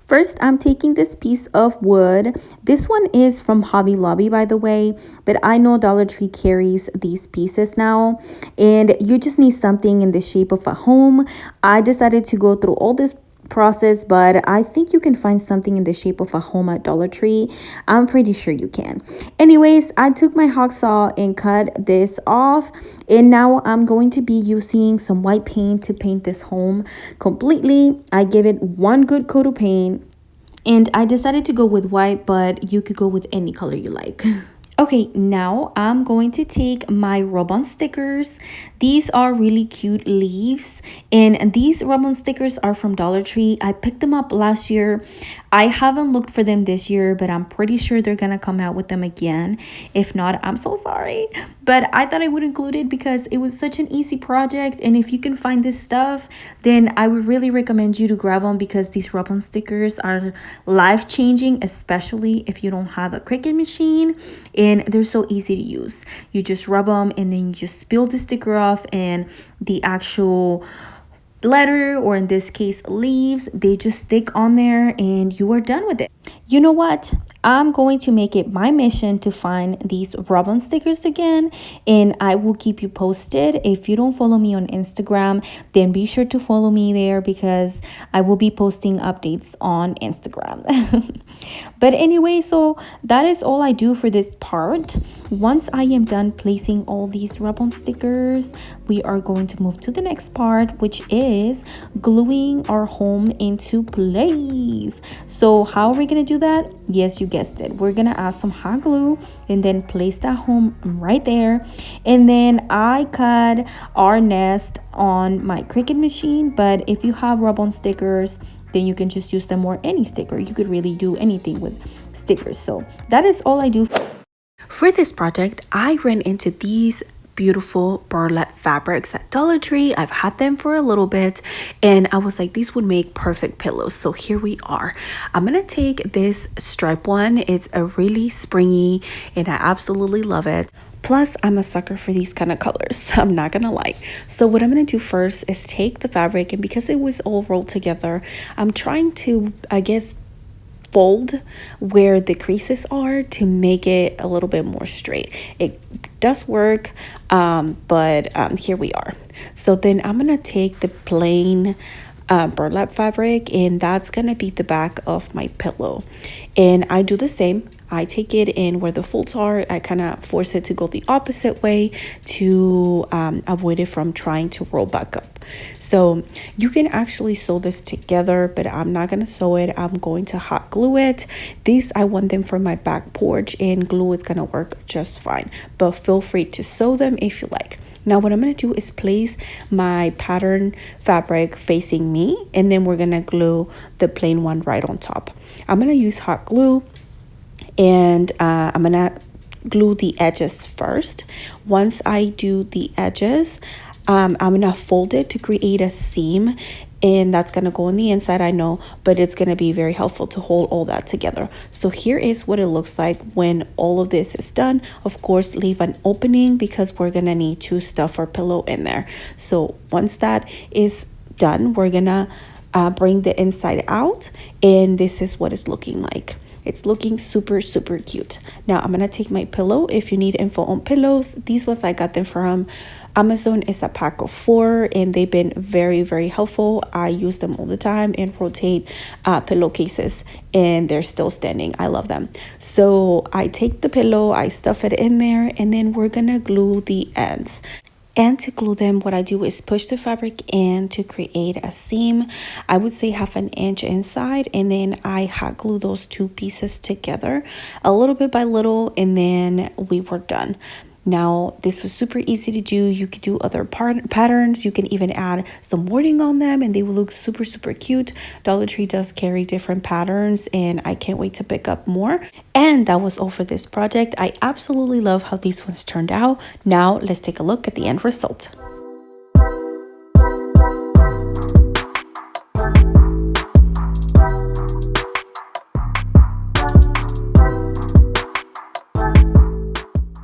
First, I'm taking this piece of wood. This one is from Hobby Lobby, by the way, but I know Dollar Tree carries these pieces now, and you just need something in the shape of a home. I decided to go through all this process, but I think you can find something in the shape of a home at Dollar Tree. I'm pretty sure you can. Anyways, I took my hacksaw and cut this off, and now I'm going to be using some white paint to paint this home completely. I give it one good coat of paint, and I decided to go with white, but you could go with any color you like. Okay, now I'm going to take my rub-on stickers. These are really cute leaves, and these rub-on stickers are from Dollar Tree. I picked them up last year. I haven't looked for them this year, but I'm pretty sure they're gonna come out with them again. If not, I'm so sorry. But I thought I would include it because it was such an easy project, and if you can find this stuff, then I would really recommend you to grab them because these rub-on stickers are life-changing, especially if you don't have a Cricut machine, and they're so easy to use. You just rub them and then you just peel the sticker off, and the actual letter, or in this case leaves, they just stick on there and you are done with it. You know what? I'm going to make it my mission to find these rub-on stickers again, and I will keep you posted. If you don't follow me on Instagram, then be sure to follow me there because I will be posting updates on Instagram. But anyway, so that is all I do for this part. Once I am done placing all these rub-on stickers, we are going to move to the next part, which is gluing our home into place. So how are we going to do that? Yes, you guessed it. We're going to add some hot glue and then place that home right there. And then I cut our nest on my Cricut machine, but if you have rub-on stickers, then you can just use them, or any sticker. You could really do anything with stickers. So that is all I do. For this project, I ran into these beautiful burlap fabrics at Dollar Tree. I've had them for a little bit, and I was like, these would make perfect pillows. So here we are. I'm gonna take this stripe one. It's a really springy and I absolutely love it. Plus, I'm a sucker for these kind of colors, I'm not gonna lie. So what I'm gonna do first is take the fabric, and because it was all rolled together, I'm trying to, I guess, fold where the creases are to make it a little bit more straight. It does work, but here we are. So then I'm gonna take the plain burlap fabric, and that's gonna be the back of my pillow, and I do the same. I take it in where the folds are. I kind of force it to go the opposite way to avoid it from trying to roll back up. So you can actually sew this together, but I'm not going to sew it. I'm going to hot glue it. These, I want them for my back porch, and glue is going to work just fine. But feel free to sew them if you like. Now what I'm going to do is place my pattern fabric facing me, and then we're going to glue the plain one right on top. I'm going to use hot glue, and I'm gonna glue the edges first. Once I do the edges, I'm gonna fold it to create a seam, and that's gonna go on the inside, I know, but it's gonna be very helpful to hold all that together. So here is what it looks like when all of this is done. Of course, leave an opening because we're gonna need to stuff our pillow in there. So once that is done, we're gonna bring the inside out, and this is what it's looking like. It's looking super, super cute. Now I'm gonna take my pillow. If you need info on pillows, these ones I got them from Amazon. It's a pack of 4, and they've been very, very helpful. I use them all the time and rotate pillowcases, and they're still standing. I love them. So I take the pillow, I stuff it in there, and then we're gonna glue the ends. And to glue them, what I do is push the fabric in to create a seam. I would say 1/2 inch inside, and then I hot glue those two pieces together a little bit by little, and then we were done. Now, this was super easy to do. You could do other patterns. You can even add some wording on them, and they will look super, super cute. Dollar Tree does carry different patterns, and I can't wait to pick up more. And that was all for this project. I absolutely love how these ones turned out. Now, let's take a look at the end result.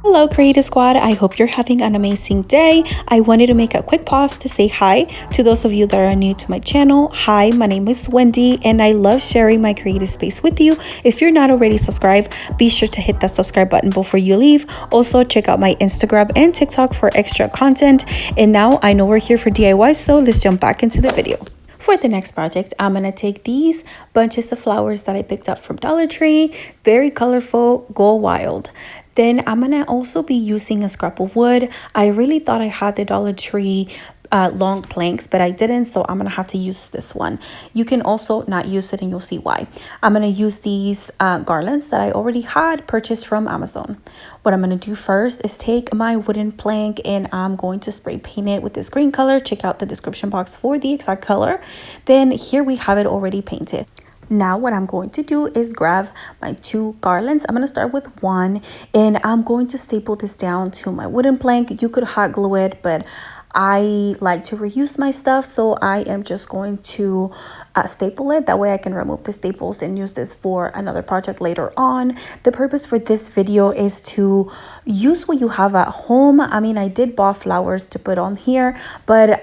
Hello Creative Squad, I hope you're having an amazing day. I wanted to make a quick pause to say hi to those of you that are new to my channel. Hi, my name is Wendy and I love sharing my creative space with you. If you're not already subscribed, be sure to hit that subscribe button before you leave. Also check out my Instagram and TikTok for extra content. And now I know we're here for DIY, so let's jump back into the video. For the next project, I'm going to take these bunches of flowers that I picked up from Dollar Tree, very colorful, go wild. Then I'm going to also be using a scrap of wood. I really thought I had the Dollar Tree long planks, but I didn't, so I'm gonna have to use this one. You can also not use it and you'll see why. I'm gonna use these garlands that I already had purchased from Amazon. What I'm gonna do first is take my wooden plank and I'm going to spray paint it with this green color. Check out the description box for the exact color. Then here we have it already painted. Now what I'm going to do is grab my two garlands. I'm going to start with one and I'm going to staple this down to my wooden plank. You could hot glue it, but I like to reuse my stuff, so I am just going to staple it. That way I can remove the staples and use this for another project later on. The purpose for this video is to use what you have at home. I mean, I did buy flowers to put on here, but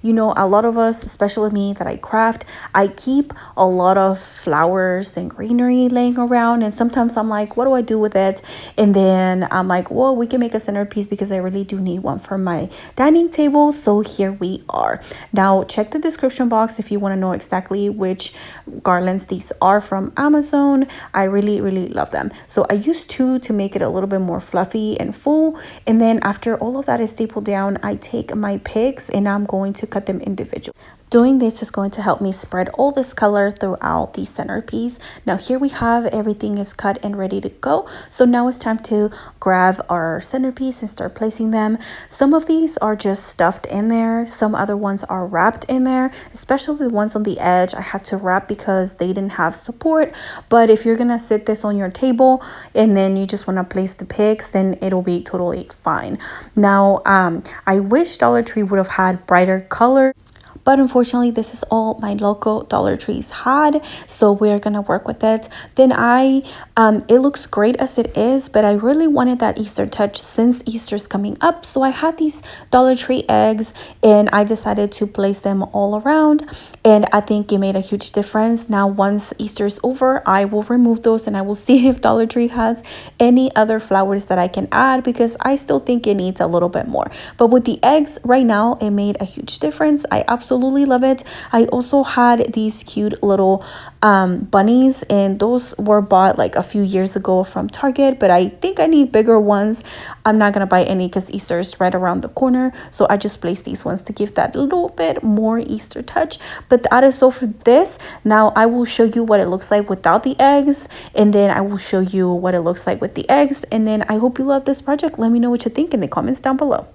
you know, a lot of us, especially me that I craft, I keep a lot of flowers and greenery laying around, and sometimes I'm like, what do I do with it? And then I'm like, well, we can make a centerpiece because I really do need one for my dining table. So here we are. Now check the description box if you want to know exactly which garlands these are from Amazon. I really love them. So I used two to make it a little bit more fluffy and full, and then after all of that is stapled down, I take my picks and I'm going to cut them individually. Doing this is going to help me spread all this color throughout the centerpiece. Now here we have everything is cut and ready to go. So now it's time to grab our centerpiece and start placing them. Some of these are just stuffed in there. Some other ones are wrapped in there, especially the ones on the edge. I had to wrap because they didn't have support. But if you're gonna sit this on your table and then you just want to place the picks, then it'll be totally fine. Now I wish Dollar Tree would have had brighter color, but unfortunately this is all my local Dollar Trees had, so we're gonna work with it. Then it looks great as it is, but I really wanted that Easter touch since Easter's coming up. So I had these Dollar Tree eggs and I decided to place them all around, and I think it made a huge difference. Now once Easter's over, I will remove those and I will see if Dollar Tree has any other flowers that I can add, because I still think it needs a little bit more. But with the eggs right now, it made a huge difference. I absolutely love it. I also had these cute little bunnies, and those were bought like a few years ago from Target, but I think I need bigger ones. I'm not gonna buy any because Easter is right around the corner, so I just placed these ones to give that little bit more Easter touch. But that is all for this. Now I will show you what it looks like without the eggs, and then I will show you what it looks like with the eggs. And then I hope you love this project. Let me know what you think in the comments down below.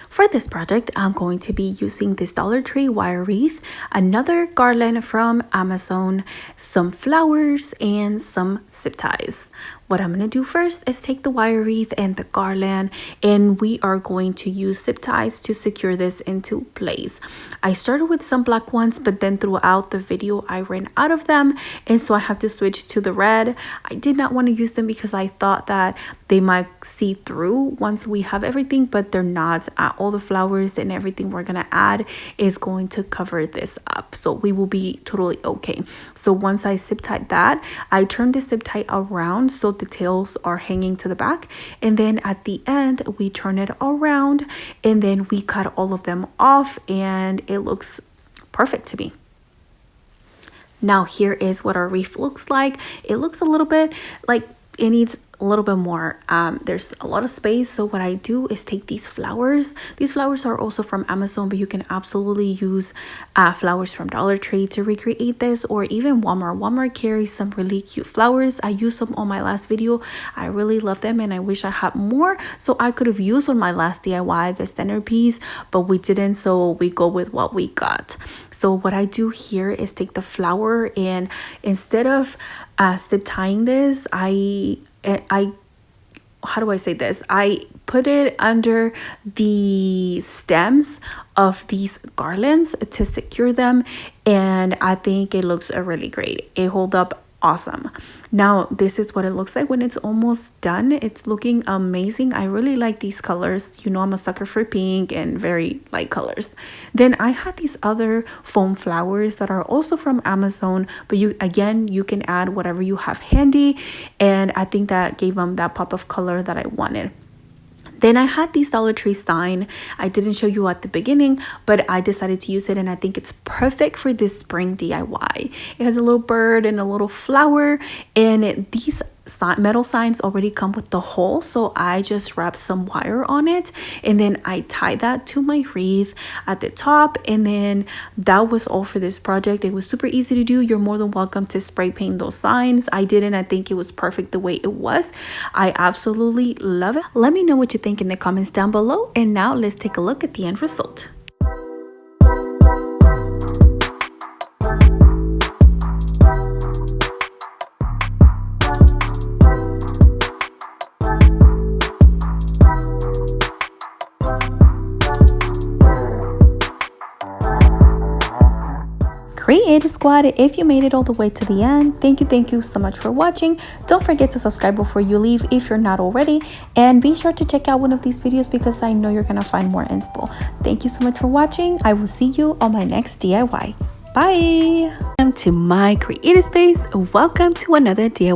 For this project, I'm going to be using this Dollar Tree wire wreath, another garland from Amazon, some flowers, and some zip ties. What I'm going to do first is take the wire wreath and the garland, and we are going to use zip ties to secure this into place. I started with some black ones, but then throughout the video I ran out of them, and so I have to switch to the red. I did not want to use them because I thought that they might see through once we have everything, but they're not. All the flowers and everything we're going to add is going to cover this up, so we will be totally okay. So once I zip tied that, I turned the zip tie around so the tails are hanging to the back, and then at the end we turn it around and then we cut all of them off, and it looks perfect to me. Now here is what our wreath looks like. It looks a little bit like it needs a little bit more. There's a lot of space, so what I do is take these flowers. These flowers are also from Amazon, but you can absolutely use flowers from Dollar Tree to recreate this, or even Walmart carries some really cute flowers. I used them on my last video. I really love them, and I wish I had more, so I could have used on my last DIY the centerpiece, but we didn't, so we go with what we got. So what I do here is take the flower, and instead of zip tying this, I how do I say this? I put it under the stems of these garlands to secure them, and I think it looks really great. It holds up awesome. Now this is what it looks like when it's almost done. It's looking amazing. I really like these colors. You know, I'm a sucker for pink and very light colors. Then I had these other foam flowers that are also from Amazon, but you can add whatever you have handy, and I think that gave them that pop of color that I wanted. Then I had these Dollar Tree sign. I didn't show you at the beginning, but I decided to use it, and I think it's perfect for this spring DIY. It has a little bird and a little flower, and these metal signs already come with the hole, so I just wrapped some wire on it, and then I tied that to my wreath at the top, and then that was all for this project. It was super easy to do. You're more than welcome to spray paint those signs. I didn't. I think it was perfect the way it was. I absolutely love it. Let me know what you think in the comments down below, and now let's take a look at the end result. Creative Squad, if you made it all the way to the end, thank you so much for watching. Don't forget to subscribe before you leave if you're not already, and be sure to check out one of these videos because I know you're gonna find more inspo. Thank you so much for watching. I will see you on my next DIY. Bye. Welcome to my creative space. Welcome to another DIY.